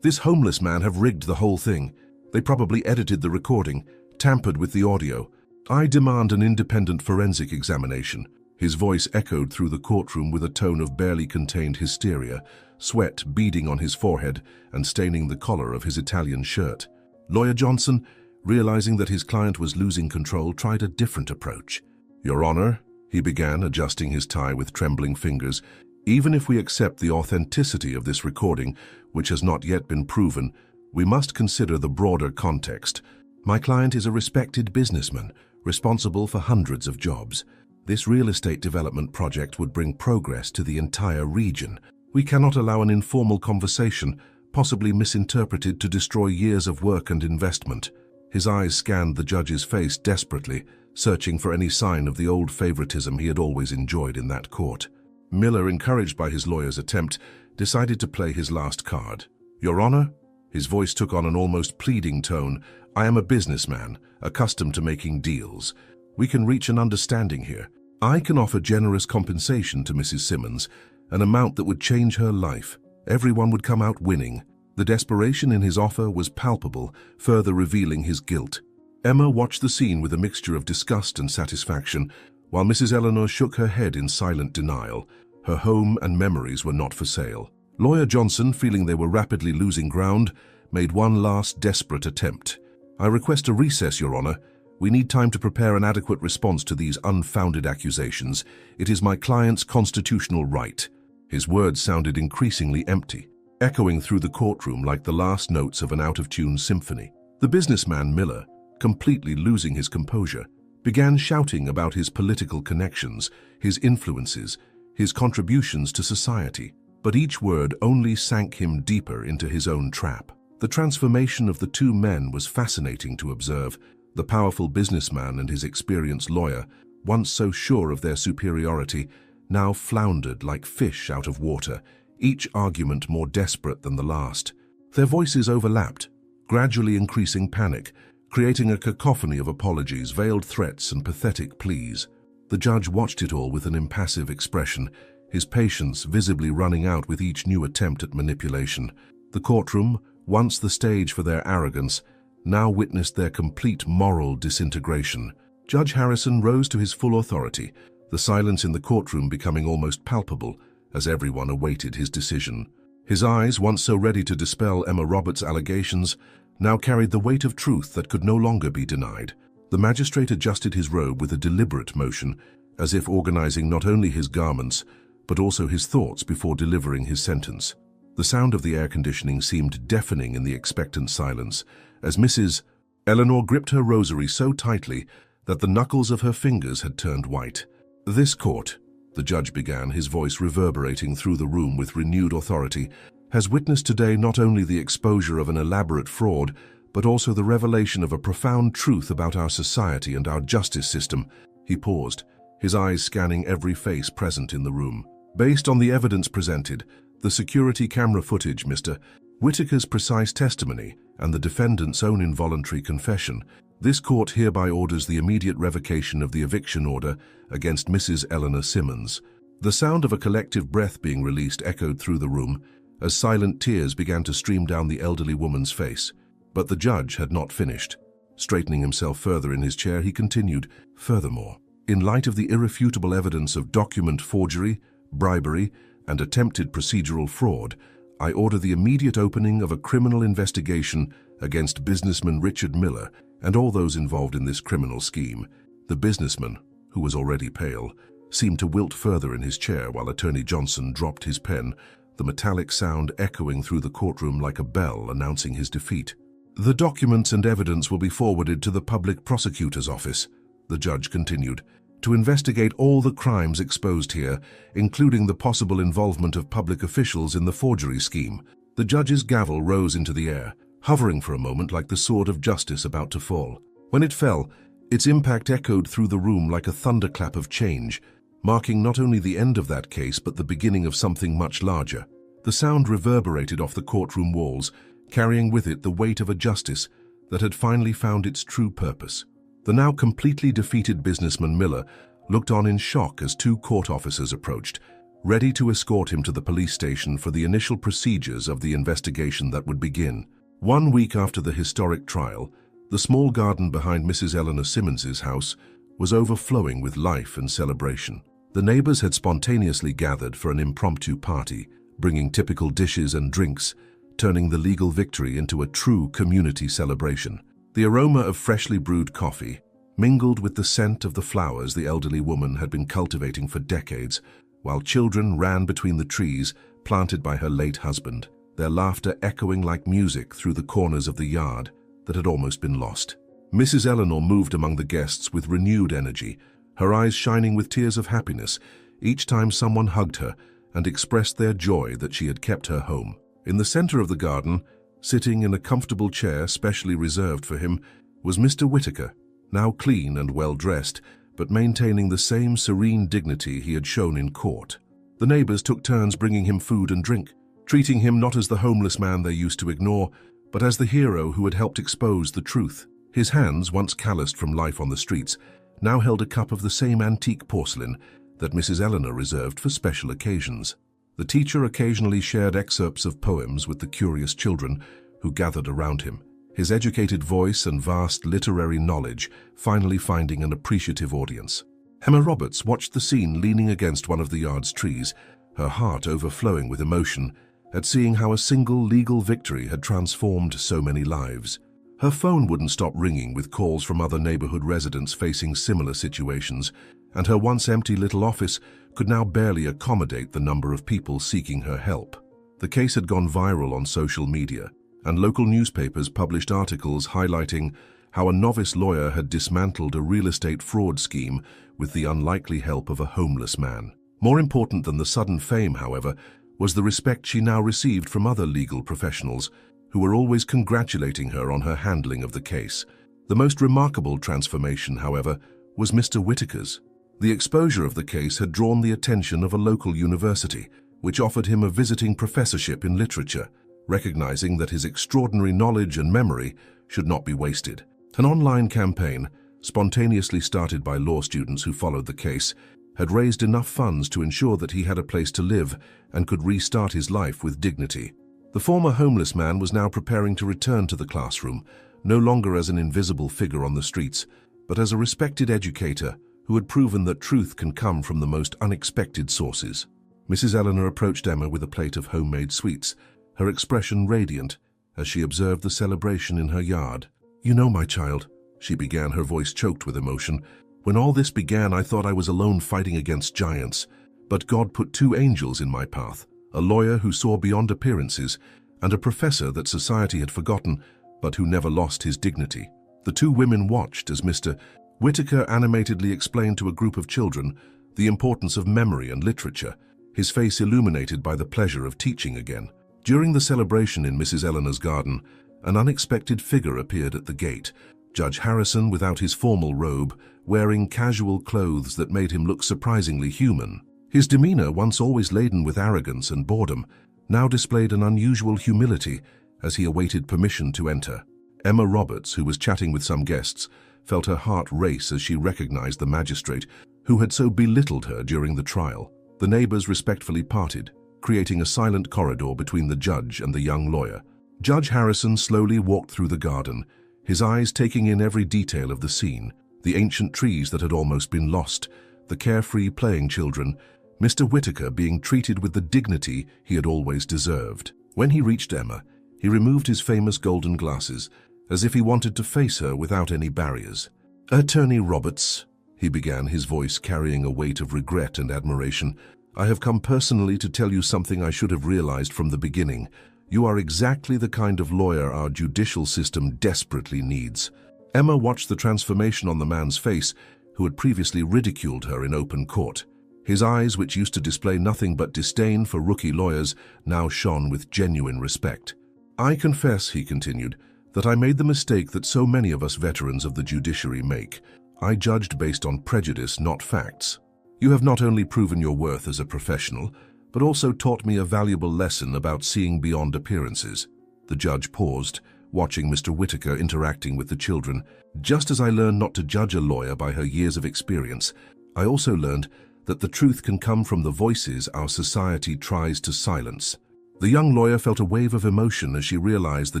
homeless man have rigged the whole thing. They probably edited the recording, tampered with the audio. I demand an independent forensic examination." His voice echoed through the courtroom with a tone of barely contained hysteria, sweat beading on his forehead and staining the collar of his Italian shirt. Lawyer Johnson, realizing that his client was losing control, tried a different approach. "Your Honor," he began, adjusting his tie with trembling fingers, "even if we accept the authenticity of this recording, which has not yet been proven, we must consider the broader context. My client is a respected businessman, responsible for hundreds of jobs. This real estate development project would bring progress to the entire region. We cannot allow an informal conversation, possibly misinterpreted to destroy years of work and investment." His eyes scanned the judge's face desperately, searching for any sign of the old favoritism he had always enjoyed in that court. Miller, encouraged by his lawyer's attempt, decided to play his last card. "Your Honor," his voice took on an almost pleading tone, "I am a businessman, accustomed to making deals. We can reach an understanding here. I can offer generous compensation to Mrs. Simmons, an amount that would change her life. Everyone would come out winning. The desperation in his offer was palpable, further revealing his guilt. Emma watched the scene with a mixture of disgust and satisfaction, while Mrs. Eleanor shook her head in silent denial. Her home and memories were not for sale. Lawyer Johnson, feeling they were rapidly losing ground, made one last desperate attempt. "I request a recess, Your Honor. We need time to prepare an adequate response to these unfounded accusations. It is my client's constitutional right." His words sounded increasingly empty, echoing through the courtroom like the last notes of an out-of-tune symphony. The businessman Miller, completely losing his composure, began shouting about his political connections, his influences, his contributions to society. But each word only sank him deeper into his own trap. The transformation of the two men was fascinating to observe. The powerful businessman and his experienced lawyer, once so sure of their superiority, now floundered like fish out of water, each argument more desperate than the last. Their voices overlapped, gradually increasing panic, creating a cacophony of apologies, veiled threats, and pathetic pleas. The judge watched it all with an impassive expression, his patience visibly running out with each new attempt at manipulation. The courtroom, once the stage for their arrogance, now witnessed their complete moral disintegration. Judge Harrison rose to his full authority, the silence in the courtroom becoming almost palpable as everyone awaited his decision. His eyes, once so ready to dispel Emma Roberts' allegations, now carried the weight of truth that could no longer be denied. The magistrate adjusted his robe with a deliberate motion, as if organizing not only his garments, but also his thoughts before delivering his sentence. The sound of the air conditioning seemed deafening in the expectant silence, as Mrs. Eleanor gripped her rosary so tightly that the knuckles of her fingers had turned white. "This court," the judge began, his voice reverberating through the room with renewed authority, "has witnessed today not only the exposure of an elaborate fraud, but also the revelation of a profound truth about our society and our justice system." He paused, his eyes scanning every face present in the room. "Based on the evidence presented, the security camera footage, Mr. Whitaker's precise testimony, and the defendant's own involuntary confession, this court hereby orders the immediate revocation of the eviction order against Mrs. Eleanor Simmons." The sound of a collective breath being released echoed through the room, as silent tears began to stream down the elderly woman's face. But the judge had not finished. Straightening himself further in his chair, he continued, "Furthermore, in light of the irrefutable evidence of document forgery, bribery, and attempted procedural fraud, I order the immediate opening of a criminal investigation against businessman Richard Miller and all those involved in this criminal scheme." The businessman, who was already pale, seemed to wilt further in his chair while Attorney Johnson dropped his pen, the metallic sound echoing through the courtroom like a bell announcing his defeat. "The documents and evidence will be forwarded to the public prosecutor's office," the judge continued, "to investigate all the crimes exposed here, including the possible involvement of public officials in the forgery scheme." The judge's gavel rose into the air, hovering for a moment like the sword of justice about to fall. When it fell, its impact echoed through the room like a thunderclap of change, marking not only the end of that case but the beginning of something much larger. The sound reverberated off the courtroom walls, carrying with it the weight of a justice that had finally found its true purpose. The now completely defeated businessman Miller looked on in shock as two court officers approached, ready to escort him to the police station for the initial procedures of the investigation that would begin. 1 week after the historic trial, the small garden behind Mrs. Eleanor Simmons's house was overflowing with life and celebration. The neighbors had spontaneously gathered for an impromptu party, bringing typical dishes and drinks, turning the legal victory into a true community celebration. The aroma of freshly brewed coffee mingled with the scent of the flowers the elderly woman had been cultivating for decades, while children ran between the trees planted by her late husband, their laughter echoing like music through the corners of the yard that had almost been lost. Mrs. Eleanor moved among the guests with renewed energy, her eyes shining with tears of happiness each time someone hugged her and expressed their joy that she had kept her home. In the center of the garden, sitting in a comfortable chair specially reserved for him, was Mr. Whitaker, now clean and well-dressed, but maintaining the same serene dignity he had shown in court. The neighbors took turns bringing him food and drink, treating him not as the homeless man they used to ignore, but as the hero who had helped expose the truth. His hands, once calloused from life on the streets, now held a cup of the same antique porcelain that Mrs. Eleanor reserved for special occasions. The teacher occasionally shared excerpts of poems with the curious children who gathered around him, his educated voice and vast literary knowledge finally finding an appreciative audience. Emma Roberts watched the scene leaning against one of the yard's trees, her heart overflowing with emotion at seeing how a single legal victory had transformed so many lives. Her phone wouldn't stop ringing with calls from other neighborhood residents facing similar situations, and her once empty little office could now barely accommodate the number of people seeking her help. The case had gone viral on social media, and local newspapers published articles highlighting how a novice lawyer had dismantled a real estate fraud scheme with the unlikely help of a homeless man. More important than the sudden fame, however, was the respect she now received from other legal professionals who were always congratulating her on her handling of the case. The most remarkable transformation, however, was Mr. Whitaker's. The exposure of the case had drawn the attention of a local university, which offered him a visiting professorship in literature, recognizing that his extraordinary knowledge and memory should not be wasted. An online campaign, spontaneously started by law students who followed the case, had raised enough funds to ensure that he had a place to live and could restart his life with dignity. The former homeless man was now preparing to return to the classroom, no longer as an invisible figure on the streets, but as a respected educator who had proven that truth can come from the most unexpected sources. Mrs. Eleanor approached Emma with a plate of homemade sweets, her expression radiant as she observed the celebration in her yard. "You know, my child," she began, her voice choked with emotion, "when all this began, I thought I was alone fighting against giants. But God put two angels in my path, a lawyer who saw beyond appearances, and a professor that society had forgotten, but who never lost his dignity." The two women watched as Mr. Whitaker animatedly explained to a group of children the importance of memory and literature, his face illuminated by the pleasure of teaching again. During the celebration in Mrs. Eleanor's garden, an unexpected figure appeared at the gate, Judge Harrison without his formal robe, wearing casual clothes that made him look surprisingly human. His demeanor, once always laden with arrogance and boredom, now displayed an unusual humility as he awaited permission to enter. Emma Roberts, who was chatting with some guests, felt her heart race as she recognized the magistrate who had so belittled her during the trial. The neighbors respectfully parted, creating a silent corridor between the judge and the young lawyer. Judge Harrison slowly walked through the garden, his eyes taking in every detail of the scene, the ancient trees that had almost been lost, the carefree playing children, Mr. Whitaker being treated with the dignity he had always deserved. When he reached Emma, he removed his famous golden glasses, as if he wanted to face her without any barriers. "Attorney Roberts," he began, his voice carrying a weight of regret and admiration, "I have come personally to tell you something I should have realized from the beginning. You are exactly the kind of lawyer our judicial system desperately needs." Emma watched the transformation on the man's face, who had previously ridiculed her in open court. His eyes, which used to display nothing but disdain for rookie lawyers, now shone with genuine respect. "I confess," he continued, "that I made the mistake that so many of us veterans of the judiciary make. I judged based on prejudice, not facts. You have not only proven your worth as a professional, but also taught me a valuable lesson about seeing beyond appearances." The judge paused, watching Mr. Whitaker interacting with the children. "Just as I learned not to judge a lawyer by her years of experience, I also learned that the truth can come from the voices our society tries to silence." The young lawyer felt a wave of emotion as she realized the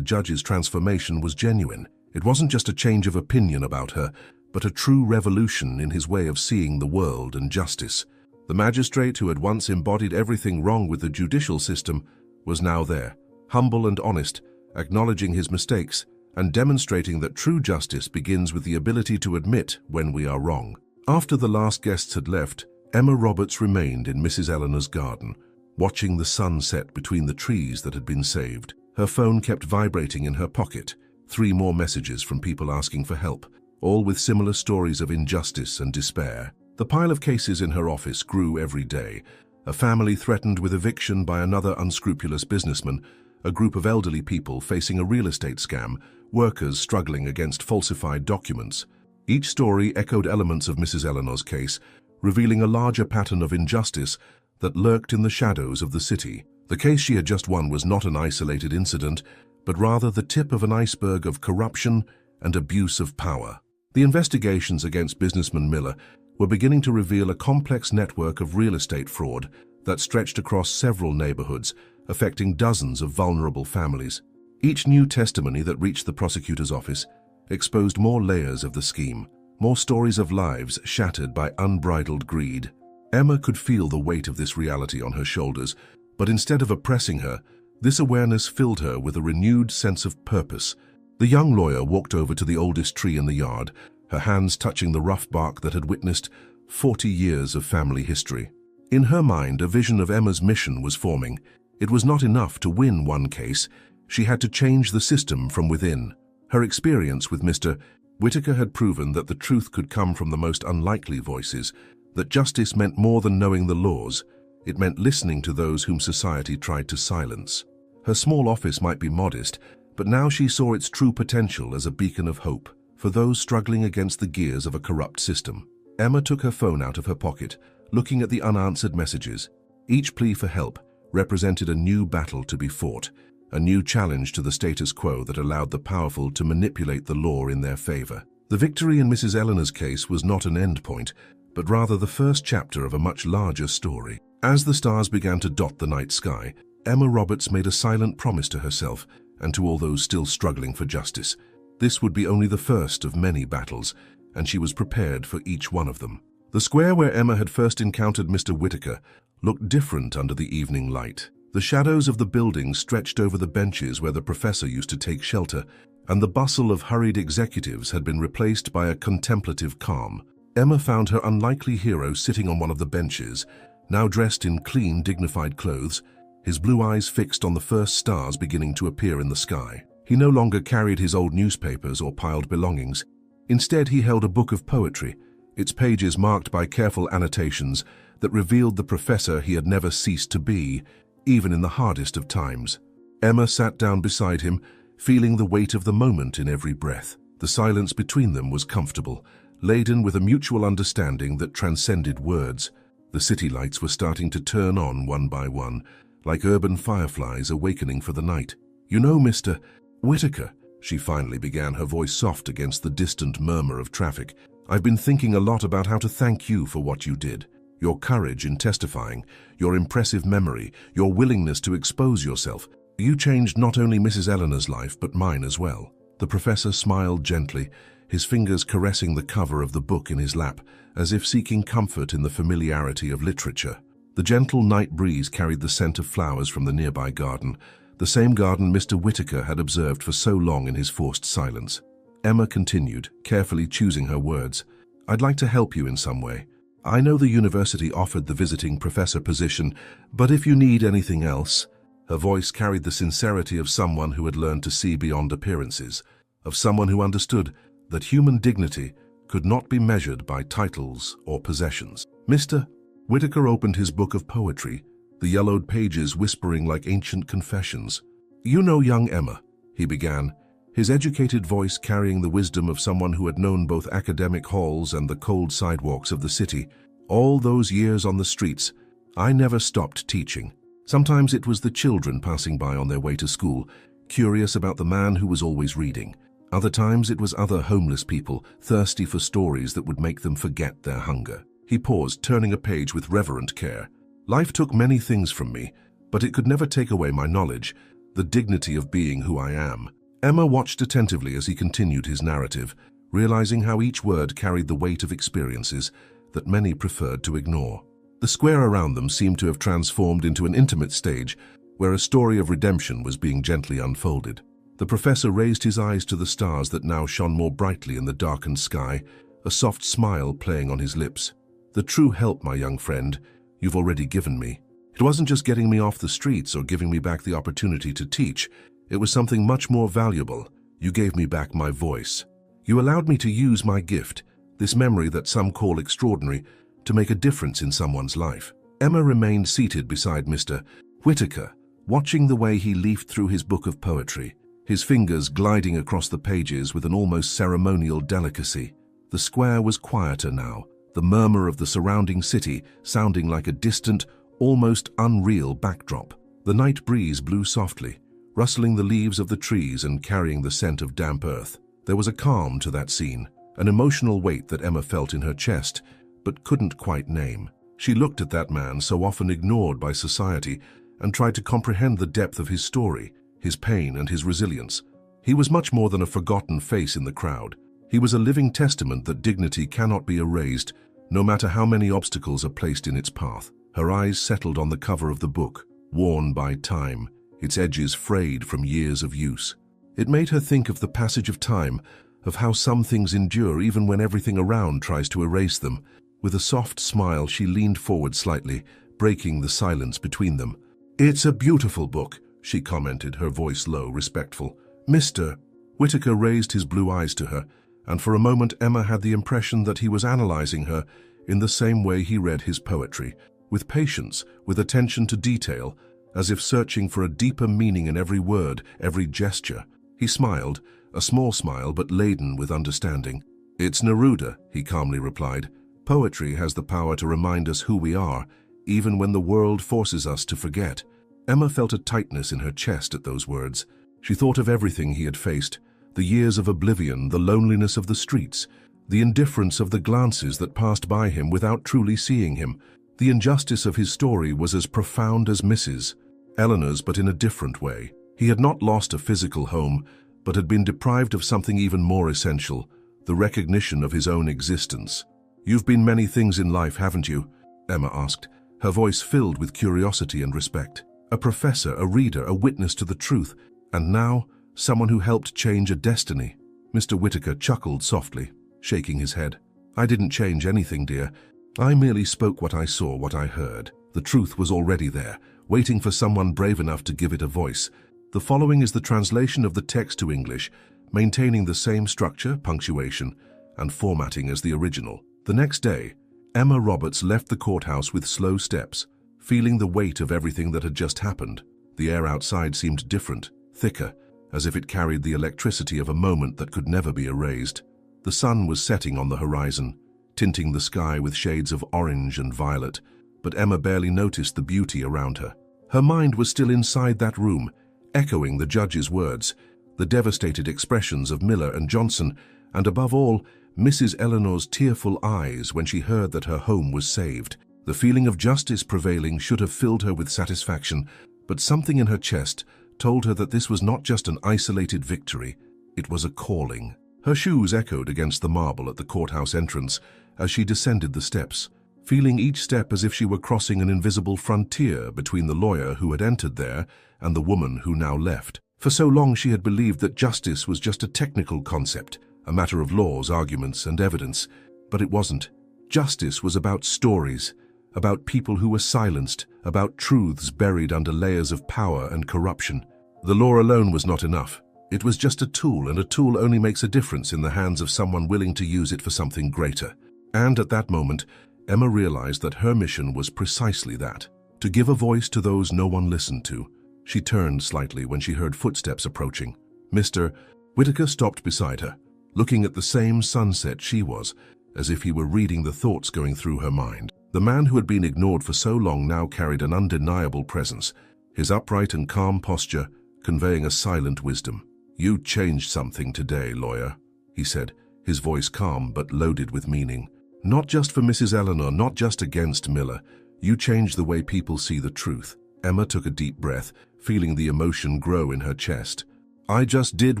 judge's transformation was genuine. It wasn't just a change of opinion about her, but a true revolution in his way of seeing the world and justice. The magistrate, who had once embodied everything wrong with the judicial system, was now there, humble and honest, acknowledging his mistakes and demonstrating that true justice begins with the ability to admit when we are wrong. After the last guests had left, Emma Roberts remained in Mrs. Eleanor's garden, watching the sun set between the trees that had been saved. Her phone kept vibrating in her pocket, 3 more messages from people asking for help, all with similar stories of injustice and despair. The pile of cases in her office grew every day. A family threatened with eviction by another unscrupulous businessman, a group of elderly people facing a real estate scam, workers struggling against falsified documents. Each story echoed elements of Mrs. Eleanor's case, revealing a larger pattern of injustice that lurked in the shadows of the city. The case she had just won was not an isolated incident, but rather the tip of an iceberg of corruption and abuse of power. The investigations against businessman Miller were beginning to reveal a complex network of real estate fraud that stretched across several neighborhoods, affecting dozens of vulnerable families. Each new testimony that reached the prosecutor's office exposed more layers of the scheme, more stories of lives shattered by unbridled greed. Emma could feel the weight of this reality on her shoulders, but instead of oppressing her, this awareness filled her with a renewed sense of purpose. The young lawyer walked over to the oldest tree in the yard, her hands touching the rough bark that had witnessed 40 years of family history. In her mind, a vision of Emma's mission was forming. It was not enough to win one case. She had to change the system from within. Her experience with Mr. Whitaker had proven that the truth could come from the most unlikely voices, that justice meant more than knowing the laws. It meant listening to those whom society tried to silence. Her small office might be modest, but now she saw its true potential as a beacon of hope for those struggling against the gears of a corrupt system. Emma took her phone out of her pocket, looking at the unanswered messages. Each plea for help represented a new battle to be fought, a new challenge to the status quo that allowed the powerful to manipulate the law in their favor. The victory in Mrs. Eleanor's case was not an end point, but rather the first chapter of a much larger story. As the stars began to dot the night sky, Emma Roberts made a silent promise to herself and to all those still struggling for justice. This would be only the first of many battles, and she was prepared for each one of them. The square where Emma had first encountered Mr. Whitaker looked different under the evening light. The shadows of the buildings stretched over the benches where the professor used to take shelter, and the bustle of hurried executives had been replaced by a contemplative calm. Emma found her unlikely hero sitting on one of the benches, now dressed in clean, dignified clothes, his blue eyes fixed on the first stars beginning to appear in the sky. He no longer carried his old newspapers or piled belongings. Instead, he held a book of poetry, its pages marked by careful annotations that revealed the professor he had never ceased to be, even in the hardest of times. Emma sat down beside him, feeling the weight of the moment in every breath. The silence between them was comfortable, laden with a mutual understanding that transcended words. The city lights were starting to turn on one by one, like urban fireflies awakening for the night. "You know, Mr. Whitaker," she finally began, her voice soft against the distant murmur of traffic, "I've been thinking a lot about how to thank you for what you did. Your courage in testifying, your impressive memory, your willingness to expose yourself. You changed not only Mrs. Eleanor's life, but mine as well." The professor smiled gently, his fingers caressing the cover of the book in his lap, as if seeking comfort in the familiarity of literature. The gentle night breeze carried the scent of flowers from the nearby garden, the same garden Mr. Whitaker had observed for so long in his forced silence. Emma continued, carefully choosing her words. "I'd like to help you in some way. I know the university offered the visiting professor position, but if you need anything else..." Her voice carried the sincerity of someone who had learned to see beyond appearances, of someone who understood that human dignity could not be measured by titles or possessions. Mr. Whitaker opened his book of poetry, the yellowed pages whispering like ancient confessions. "You know young Emma," he began, his educated voice carrying the wisdom of someone who had known both academic halls and the cold sidewalks of the city. "All those years on the streets, I never stopped teaching. Sometimes it was the children passing by on their way to school, curious about the man who was always reading. Other times it was other homeless people, thirsty for stories that would make them forget their hunger." He paused, turning a page with reverent care. "Life took many things from me, but it could never take away my knowledge, the dignity of being who I am." Emma watched attentively as he continued his narrative, realizing how each word carried the weight of experiences that many preferred to ignore. The square around them seemed to have transformed into an intimate stage where a story of redemption was being gently unfolded. The professor raised his eyes to the stars that now shone more brightly in the darkened sky, a soft smile playing on his lips. "The true help, my young friend, you've already given me. It wasn't just getting me off the streets or giving me back the opportunity to teach. It was something much more valuable. You gave me back my voice. You allowed me to use my gift, this memory that some call extraordinary, to make a difference in someone's life." Emma remained seated beside Mr. Whitaker, watching the way he leafed through his book of poetry, his fingers gliding across the pages with an almost ceremonial delicacy. The square was quieter now, the murmur of the surrounding city sounding like a distant, almost unreal backdrop. The night breeze blew softly, rustling the leaves of the trees and carrying the scent of damp earth. There was a calm to that scene, an emotional weight that Emma felt in her chest, but couldn't quite name. She looked at that man so often ignored by society and tried to comprehend the depth of his story, his pain and his resilience. He was much more than a forgotten face in the crowd. He was a living testament that dignity cannot be erased, no matter how many obstacles are placed in its path. Her eyes settled on the cover of the book, worn by time, its edges frayed from years of use. It made her think of the passage of time, of how some things endure even when everything around tries to erase them. With a soft smile, she leaned forward slightly, breaking the silence between them. "It's a beautiful book," she commented, her voice low, respectful. "Mr." Whitaker raised his blue eyes to her, and for a moment Emma had the impression that he was analyzing her in the same way he read his poetry, with patience, with attention to detail, as if searching for a deeper meaning in every word, every gesture. He smiled, a small smile but laden with understanding. "It's Neruda," he calmly replied. "Poetry has the power to remind us who we are, even when the world forces us to forget." Emma felt a tightness in her chest at those words. She thought of everything he had faced, the years of oblivion, the loneliness of the streets, the indifference of the glances that passed by him without truly seeing him. The injustice of his story was as profound as Mrs. Eleanor's, but in a different way. He had not lost a physical home, but had been deprived of something even more essential, the recognition of his own existence. "You've been many things in life, haven't you?" Emma asked, her voice filled with curiosity and respect. "A professor, a reader, a witness to the truth, and now someone who helped change a destiny." Mr. Whitaker chuckled softly, shaking his head. "I didn't change anything, dear. I merely spoke what I saw, what I heard. The truth was already there, waiting for someone brave enough to give it a voice." The following is the translation of the text to English, maintaining the same structure, punctuation, and formatting as the original. The next day, Emma Roberts left the courthouse with slow steps, feeling the weight of everything that had just happened. The air outside seemed different, thicker, as if it carried the electricity of a moment that could never be erased. The sun was setting on the horizon, tinting the sky with shades of orange and violet, but Emma barely noticed the beauty around her. Her mind was still inside that room, echoing the judge's words, the devastated expressions of Miller and Johnson, and above all, Mrs. Eleanor's tearful eyes when she heard that her home was saved. The feeling of justice prevailing should have filled her with satisfaction, but something in her chest told her that this was not just an isolated victory, it was a calling. Her shoes echoed against the marble at the courthouse entrance as she descended the steps, feeling each step as if she were crossing an invisible frontier between the lawyer who had entered there and the woman who now left. For so long she had believed that justice was just a technical concept, a matter of laws, arguments, and evidence. But it wasn't. Justice was about stories, about people who were silenced, about truths buried under layers of power and corruption. The law alone was not enough. It was just a tool, and a tool only makes a difference in the hands of someone willing to use it for something greater. And at that moment, Emma realized that her mission was precisely that, to give a voice to those no one listened to. She turned slightly when she heard footsteps approaching. Mr. Whitaker stopped beside her, looking at the same sunset she was, as if he were reading the thoughts going through her mind. The man who had been ignored for so long now carried an undeniable presence, his upright and calm posture conveying a silent wisdom. "You changed something today, lawyer," he said, his voice calm but loaded with meaning. "Not just for Mrs. Eleanor, not just against Miller. You changed the way people see the truth." Emma took a deep breath, feeling the emotion grow in her chest. "I just did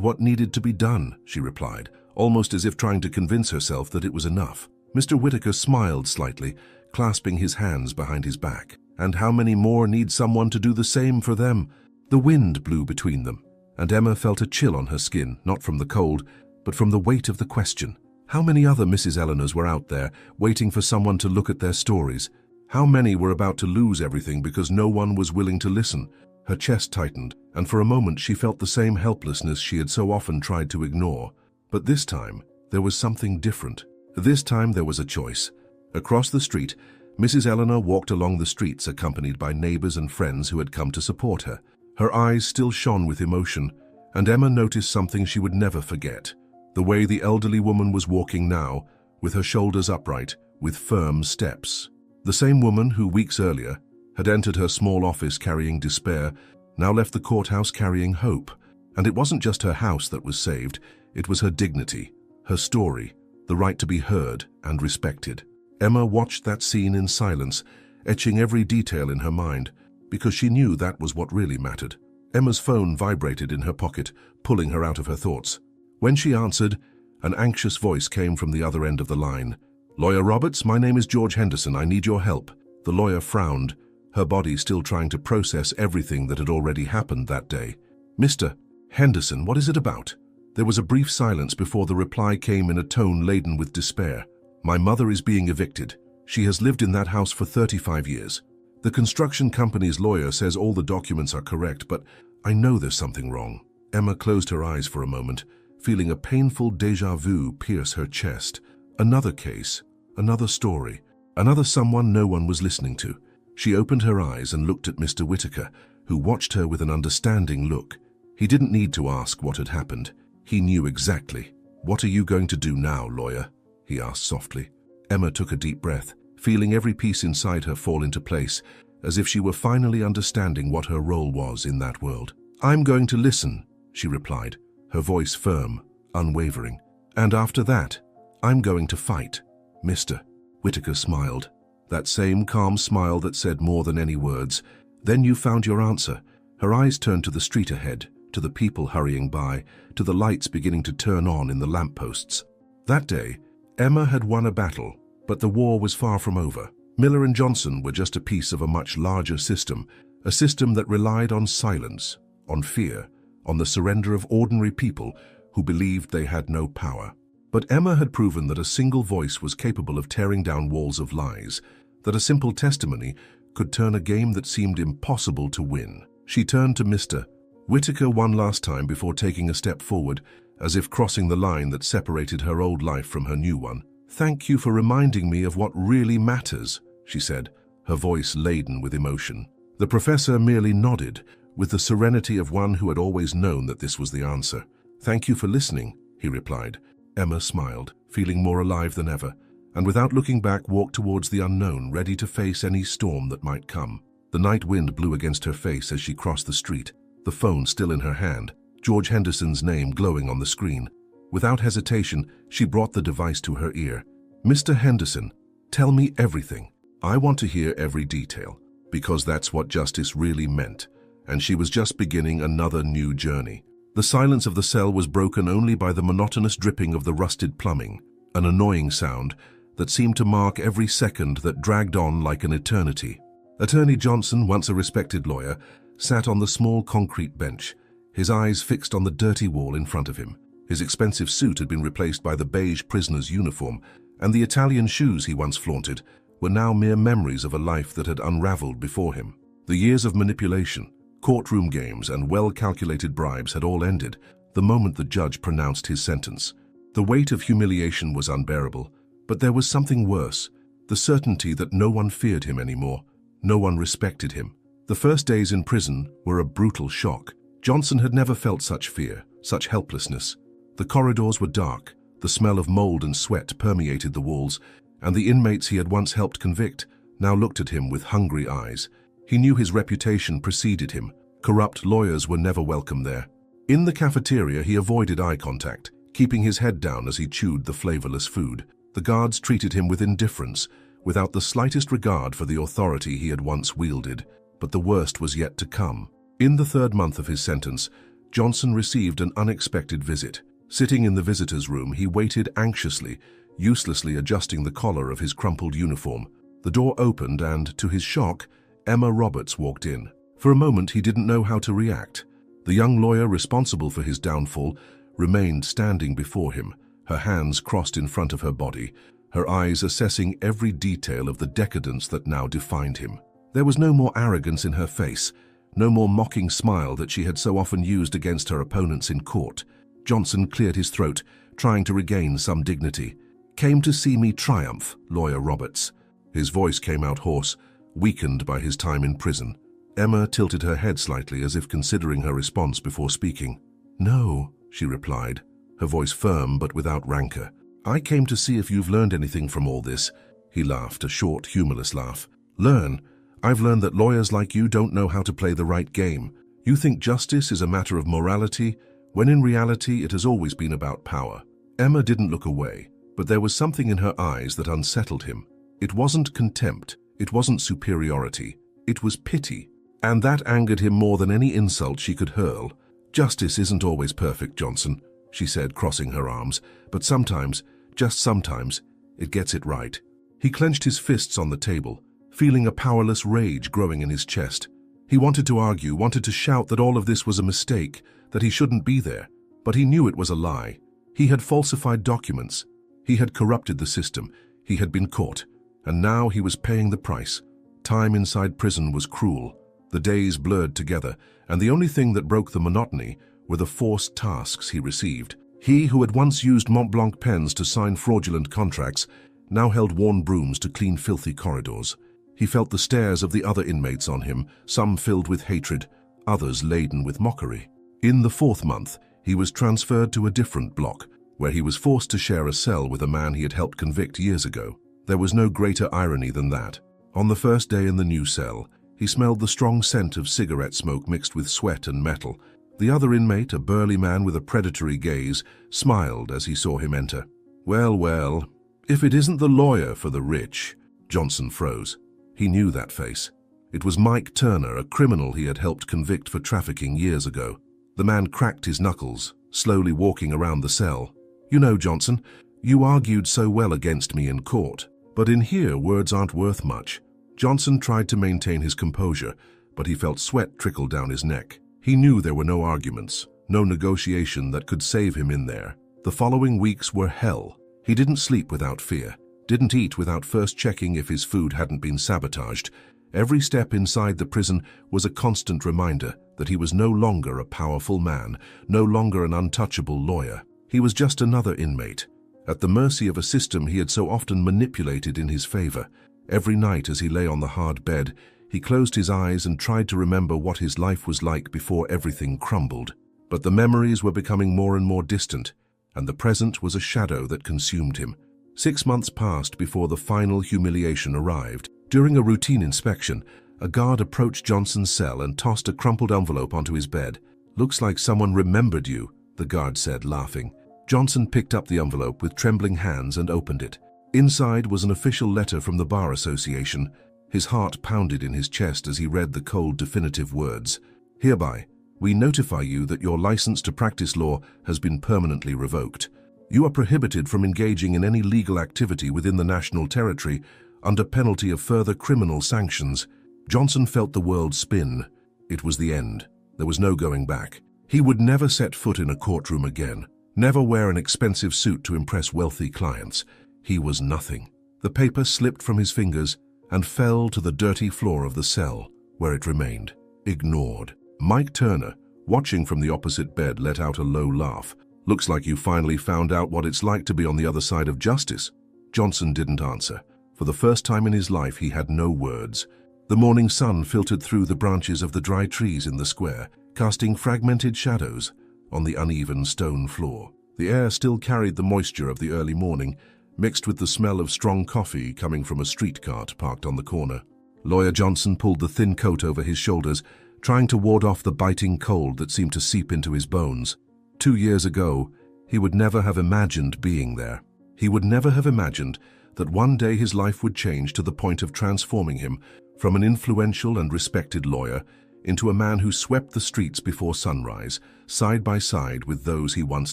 what needed to be done," she replied, almost as if trying to convince herself that it was enough. Mr. Whitaker smiled slightly, clasping his hands behind his back. "And how many more need someone to do the same for them?" The wind blew between them, and Emma felt a chill on her skin, not from the cold, but from the weight of the question. How many other Mrs. Eleanors were out there, waiting for someone to look at their stories? How many were about to lose everything because no one was willing to listen? Her chest tightened, and for a moment she felt the same helplessness she had so often tried to ignore. But this time, there was something different. This time there was a choice. Across the street, Mrs. Eleanor walked along the streets accompanied by neighbors and friends who had come to support her. Her eyes still shone with emotion, and Emma noticed something she would never forget. The way the elderly woman was walking now, with her shoulders upright, with firm steps. The same woman who, weeks earlier, had entered her small office carrying despair, now left the courthouse carrying hope. And it wasn't just her house that was saved, it was her dignity, her story, the right to be heard and respected. Emma watched that scene in silence, etching every detail in her mind, because she knew that was what really mattered. Emma's phone vibrated in her pocket, pulling her out of her thoughts. When she answered, an anxious voice came from the other end of the line. "Lawyer Roberts, my name is George Henderson. I need your help." The lawyer frowned, her body still trying to process everything that had already happened that day. "Mr. Henderson, what is it about?" There was a brief silence before the reply came in a tone laden with despair. "My mother is being evicted. She has lived in that house for 35 years. The construction company's lawyer says all the documents are correct, but I know there's something wrong." Emma closed her eyes for a moment, feeling a painful déjà vu pierce her chest. Another case, another story, another someone no one was listening to. She opened her eyes and looked at Mr. Whitaker, who watched her with an understanding look. He didn't need to ask what had happened. He knew exactly. "What are you going to do now, lawyer?" he asked softly. Emma took a deep breath, feeling every piece inside her fall into place, as if she were finally understanding what her role was in that world. "I'm going to listen," she replied, her voice firm, unwavering. "And after that, I'm going to fight." Mr. Whitaker smiled, that same calm smile that said more than any words. "Then you found your answer." Her eyes turned to the street ahead, to the people hurrying by, to the lights beginning to turn on in the lampposts. That day, Emma had won a battle, but the war was far from over. Miller and Johnson were just a piece of a much larger system, a system that relied on silence, on fear, on the surrender of ordinary people who believed they had no power. But Emma had proven that a single voice was capable of tearing down walls of lies, that a simple testimony could turn a game that seemed impossible to win. She turned to Mr. Whitaker one last time before taking a step forward, as if crossing the line that separated her old life from her new one. "Thank you for reminding me of what really matters," she said, her voice laden with emotion. The professor merely nodded, with the serenity of one who had always known that this was the answer. "Thank you for listening," he replied. Emma smiled, feeling more alive than ever, and without looking back walked towards the unknown, ready to face any storm that might come. The night wind blew against her face as she crossed the street, the phone still in her hand, George Henderson's name glowing on the screen. Without hesitation, she brought the device to her ear. "Mr. Henderson, tell me everything. I want to hear every detail, because that's what justice really meant." And she was just beginning another new journey. The silence of the cell was broken only by the monotonous dripping of the rusted plumbing, an annoying sound that seemed to mark every second that dragged on like an eternity. Attorney Johnson, once a respected lawyer, sat on the small concrete bench, his eyes fixed on the dirty wall in front of him. His expensive suit had been replaced by the beige prisoner's uniform, and the Italian shoes he once flaunted were now mere memories of a life that had unraveled before him. The years of manipulation, courtroom games, and well-calculated bribes had all ended the moment the judge pronounced his sentence. The weight of humiliation was unbearable, but there was something worse, the certainty that no one feared him anymore, no one respected him. The first days in prison were a brutal shock. Johnson had never felt such fear, such helplessness. The corridors were dark, the smell of mold and sweat permeated the walls, and the inmates he had once helped convict now looked at him with hungry eyes. He knew his reputation preceded him. Corrupt lawyers were never welcome there. In the cafeteria, he avoided eye contact, keeping his head down as he chewed the flavorless food. The guards treated him with indifference, without the slightest regard for the authority he had once wielded. But the worst was yet to come. In the third month of his sentence, Johnson received an unexpected visit. Sitting in the visitor's room, he waited anxiously, uselessly adjusting the collar of his crumpled uniform. The door opened and, to his shock, Emma Roberts walked in. For a moment, he didn't know how to react. The young lawyer responsible for his downfall remained standing before him, her hands crossed in front of her body, her eyes assessing every detail of the decadence that now defined him. There was no more arrogance in her face, no more mocking smile that she had so often used against her opponents in court. Johnson cleared his throat, trying to regain some dignity. "Came to see me triumph, Lawyer Roberts." His voice came out hoarse, weakened by his time in prison. Emma tilted her head slightly as if considering her response before speaking. "No," she replied, her voice firm but without rancor. "I came to see if you've learned anything from all this." He laughed, a short, humorless laugh. "Learn? I've learned that lawyers like you don't know how to play the right game. You think justice is a matter of morality, when in reality it has always been about power." Emma didn't look away, but there was something in her eyes that unsettled him. It wasn't contempt, it wasn't superiority, it was pity. And that angered him more than any insult she could hurl. "Justice isn't always perfect, Johnson," she said, crossing her arms, "but sometimes, just sometimes, it gets it right." He clenched his fists on the table, feeling a powerless rage growing in his chest. He wanted to argue, wanted to shout that all of this was a mistake, that he shouldn't be there, but he knew it was a lie. He had falsified documents. He had corrupted the system. He had been caught, and now he was paying the price. Time inside prison was cruel. The days blurred together, and the only thing that broke the monotony were the forced tasks he received. He who had once used Montblanc pens to sign fraudulent contracts now held worn brooms to clean filthy corridors. He felt the stares of the other inmates on him, some filled with hatred, others laden with mockery. In the 4th month, he was transferred to a different block, where he was forced to share a cell with a man he had helped convict years ago. There was no greater irony than that. On the first day in the new cell, he smelled the strong scent of cigarette smoke mixed with sweat and metal. The other inmate, a burly man with a predatory gaze, smiled as he saw him enter. "Well, well, if it isn't the lawyer for the rich." Johnson froze. He knew that face. It was Mike Turner, a criminal he had helped convict for trafficking years ago. The man cracked his knuckles, slowly walking around the cell. "You know, Johnson, you argued so well against me in court, but in here words aren't worth much." Johnson tried to maintain his composure, but he felt sweat trickle down his neck. He knew there were no arguments, no negotiation that could save him in there. The following weeks were hell. He didn't sleep without fear, didn't eat without first checking if his food hadn't been sabotaged. Every step inside the prison was a constant reminder that he was no longer a powerful man, no longer an untouchable lawyer. He was just another inmate, at the mercy of a system he had so often manipulated in his favor. Every night as he lay on the hard bed, he closed his eyes and tried to remember what his life was like before everything crumbled. But the memories were becoming more and more distant, and the present was a shadow that consumed him. 6 months passed before the final humiliation arrived. During a routine inspection, a guard approached Johnson's cell and tossed a crumpled envelope onto his bed. "Looks like someone remembered you," the guard said, laughing. Johnson picked up the envelope with trembling hands and opened it. Inside was an official letter from the Bar Association. His heart pounded in his chest as he read the cold, definitive words. "Hereby, we notify you that your license to practice law has been permanently revoked. You are prohibited from engaging in any legal activity within the national territory under penalty of further criminal sanctions." Johnson felt the world spin. It was the end. There was no going back. He would never set foot in a courtroom again, never wear an expensive suit to impress wealthy clients. He was nothing. The paper slipped from his fingers and fell to the dirty floor of the cell, where it remained, ignored. Mike Turner, watching from the opposite bed, let out a low laugh. "Looks like you finally found out what it's like to be on the other side of justice." Johnson didn't answer. For the first time in his life, he had no words. The morning sun filtered through the branches of the dry trees in the square, casting fragmented shadows on the uneven stone floor. The air still carried the moisture of the early morning, mixed with the smell of strong coffee coming from a street cart parked on the corner. Lawyer Johnson pulled the thin coat over his shoulders, trying to ward off the biting cold that seemed to seep into his bones. 2 years ago, he would never have imagined being there. He would never have imagined that one day his life would change to the point of transforming him from an influential and respected lawyer into a man who swept the streets before sunrise, side by side with those he once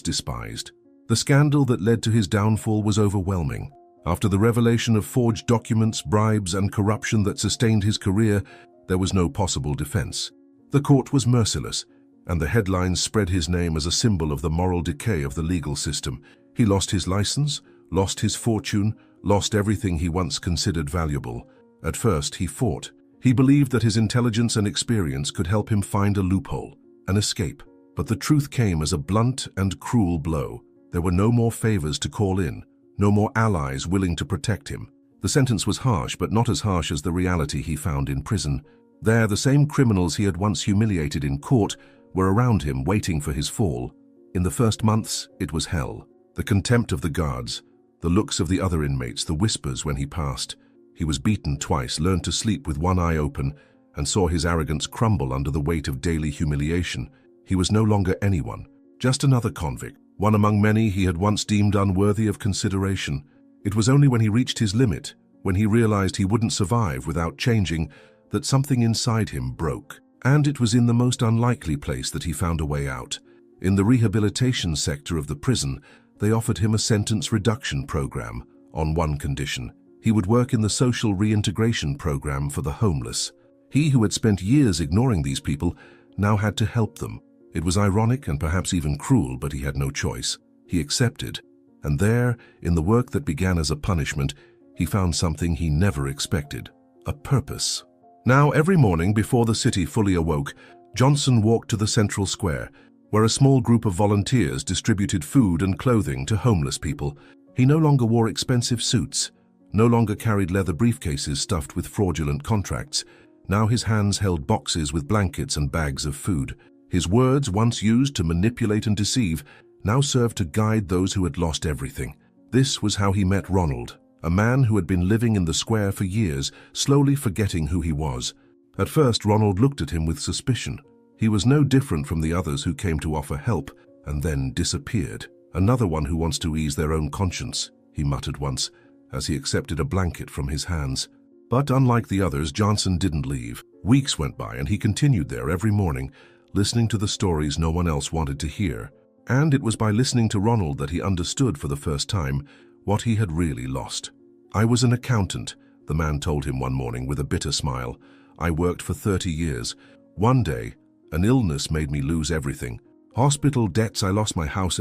despised. The scandal that led to his downfall was overwhelming. After the revelation of forged documents, bribes, and corruption that sustained his career, there was no possible defense. The court was merciless, and the headlines spread his name as a symbol of the moral decay of the legal system. He lost his license, lost his fortune, lost everything he once considered valuable. At first, he fought. He believed that his intelligence and experience could help him find a loophole, an escape. But the truth came as a blunt and cruel blow. There were no more favors to call in, no more allies willing to protect him. The sentence was harsh, but not as harsh as the reality he found in prison. There, the same criminals he had once humiliated in court were around him, waiting for his fall. In the first months, it was hell. The contempt of the guards, the looks of the other inmates, the whispers when he passed. He was beaten twice, learned to sleep with one eye open, and saw his arrogance crumble under the weight of daily humiliation. He was no longer anyone, just another convict, one among many he had once deemed unworthy of consideration. It was only when he reached his limit, when he realized he wouldn't survive without changing, that something inside him broke. And it was in the most unlikely place that he found a way out. In the rehabilitation sector of the prison, they offered him a sentence reduction program on one condition. He would work in the social reintegration program for the homeless. He who had spent years ignoring these people now had to help them. It was ironic and perhaps even cruel, but he had no choice. He accepted. And there, in the work that began as a punishment, he found something he never expected: a purpose. Now, every morning before the city fully awoke, Johnson walked to the central square, where a small group of volunteers distributed food and clothing to homeless people. He no longer wore expensive suits, no longer carried leather briefcases stuffed with fraudulent contracts. Now his hands held boxes with blankets and bags of food. His words, once used to manipulate and deceive, now served to guide those who had lost everything. This was how he met Ronald, a man who had been living in the square for years, slowly forgetting who he was. At first, Ronald looked at him with suspicion. He was no different from the others who came to offer help and then disappeared. "Another one who wants to ease their own conscience," he muttered once, as he accepted a blanket from his hands. But unlike the others, Johnson didn't leave. Weeks went by and he continued there every morning, listening to the stories no one else wanted to hear. And it was by listening to Ronald that he understood for the first time what he had really lost. "I was an accountant," the man told him one morning with a bitter smile. "I worked for 30 years. One day, an illness made me lose everything. Hospital debts, I lost my house,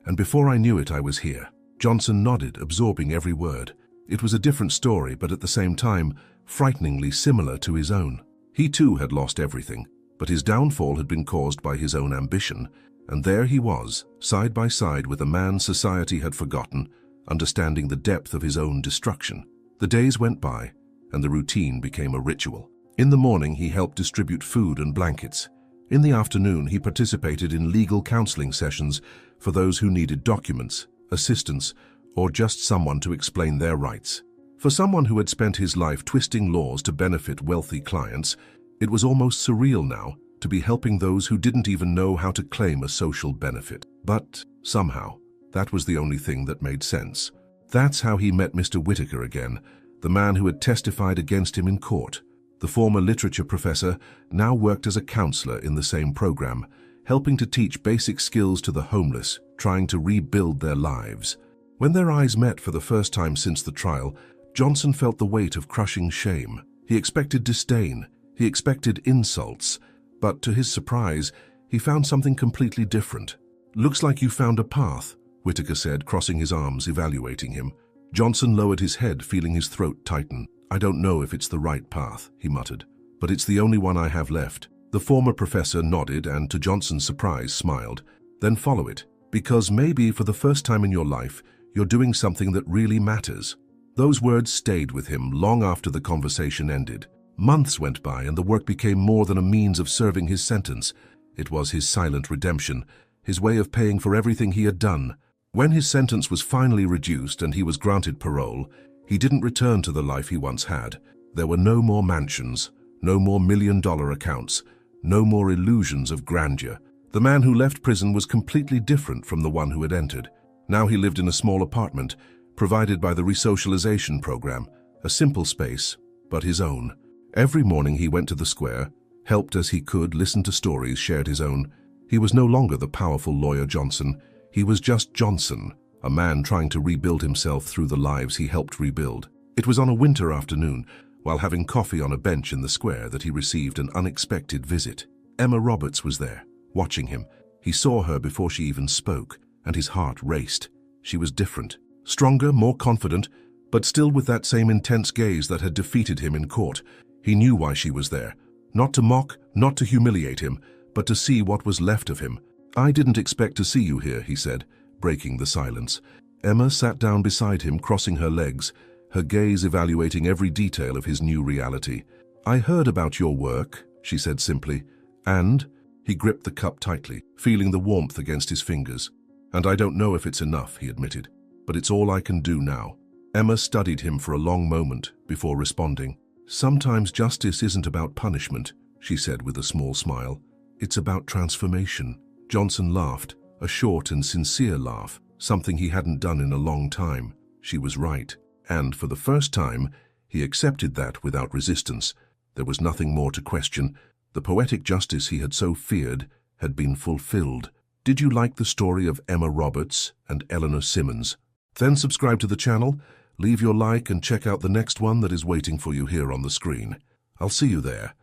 and before I knew it, I was here." Johnson nodded, absorbing every word. It was a different story, but at the same time, frighteningly similar to his own. He too had lost everything, but his downfall had been caused by his own ambition. And there he was, side by side with a man society had forgotten, understanding the depth of his own destruction. The days went by, and the routine became a ritual. In the morning, he helped distribute food and blankets. In the afternoon, he participated in legal counseling sessions for those who needed documents, assistance, or just someone to explain their rights. For someone who had spent his life twisting laws to benefit wealthy clients, it was almost surreal now to be helping those who didn't even know how to claim a social benefit. But somehow, that was the only thing that made sense. That's how he met Mr. Whitaker again, the man who had testified against him in court. The former literature professor now worked as a counselor in the same program, helping to teach basic skills to the homeless, trying to rebuild their lives. When their eyes met for the first time since the trial, Johnson felt the weight of crushing shame. He expected disdain, he expected insults, but to his surprise, he found something completely different. "Looks like you found a path," Whitaker said, crossing his arms, evaluating him. Johnson lowered his head, feeling his throat tighten. "I don't know if it's the right path," he muttered, "but it's the only one I have left." The former professor nodded and, to Johnson's surprise, smiled. "Then follow it, because maybe for the first time in your life, you're doing something that really matters." Those words stayed with him long after the conversation ended. Months went by and the work became more than a means of serving his sentence. It was his silent redemption, his way of paying for everything he had done. When his sentence was finally reduced and he was granted parole, he didn't return to the life he once had. There were no more mansions, no more million-dollar accounts, no more illusions of grandeur. The man who left prison was completely different from the one who had entered. Now he lived in a small apartment, provided by the resocialization program, a simple space, but his own. Every morning he went to the square, helped as he could, listened to stories, shared his own. He was no longer the powerful lawyer Johnson. He was just Johnson, a man trying to rebuild himself through the lives he helped rebuild. It was on a winter afternoon, while having coffee on a bench in the square, that he received an unexpected visit. Emma Roberts was there, watching him. He saw her before she even spoke, and his heart raced. She was different, stronger, more confident, but still with that same intense gaze that had defeated him in court. He knew why she was there. Not to mock, not to humiliate him, but to see what was left of him. "I didn't expect to see you here," he said, breaking the silence. Emma sat down beside him, crossing her legs, her gaze evaluating every detail of his new reality. "I heard about your work," she said simply, "and—" He gripped the cup tightly, feeling the warmth against his fingers. "And I don't know if it's enough," he admitted, "but it's all I can do now." Emma studied him for a long moment before responding. "Sometimes justice isn't about punishment," she said with a small smile. "It's about transformation." Johnson laughed, a short and sincere laugh, something he hadn't done in a long time. She was right, and for the first time, He accepted that without resistance. There was nothing more to question. The poetic justice he had so feared had been fulfilled. Did you like the story of Emma Roberts and Eleanor Simmons? Then subscribe to the channel, leave your like and check out the next one that is waiting for you here on the screen. I'll see you there.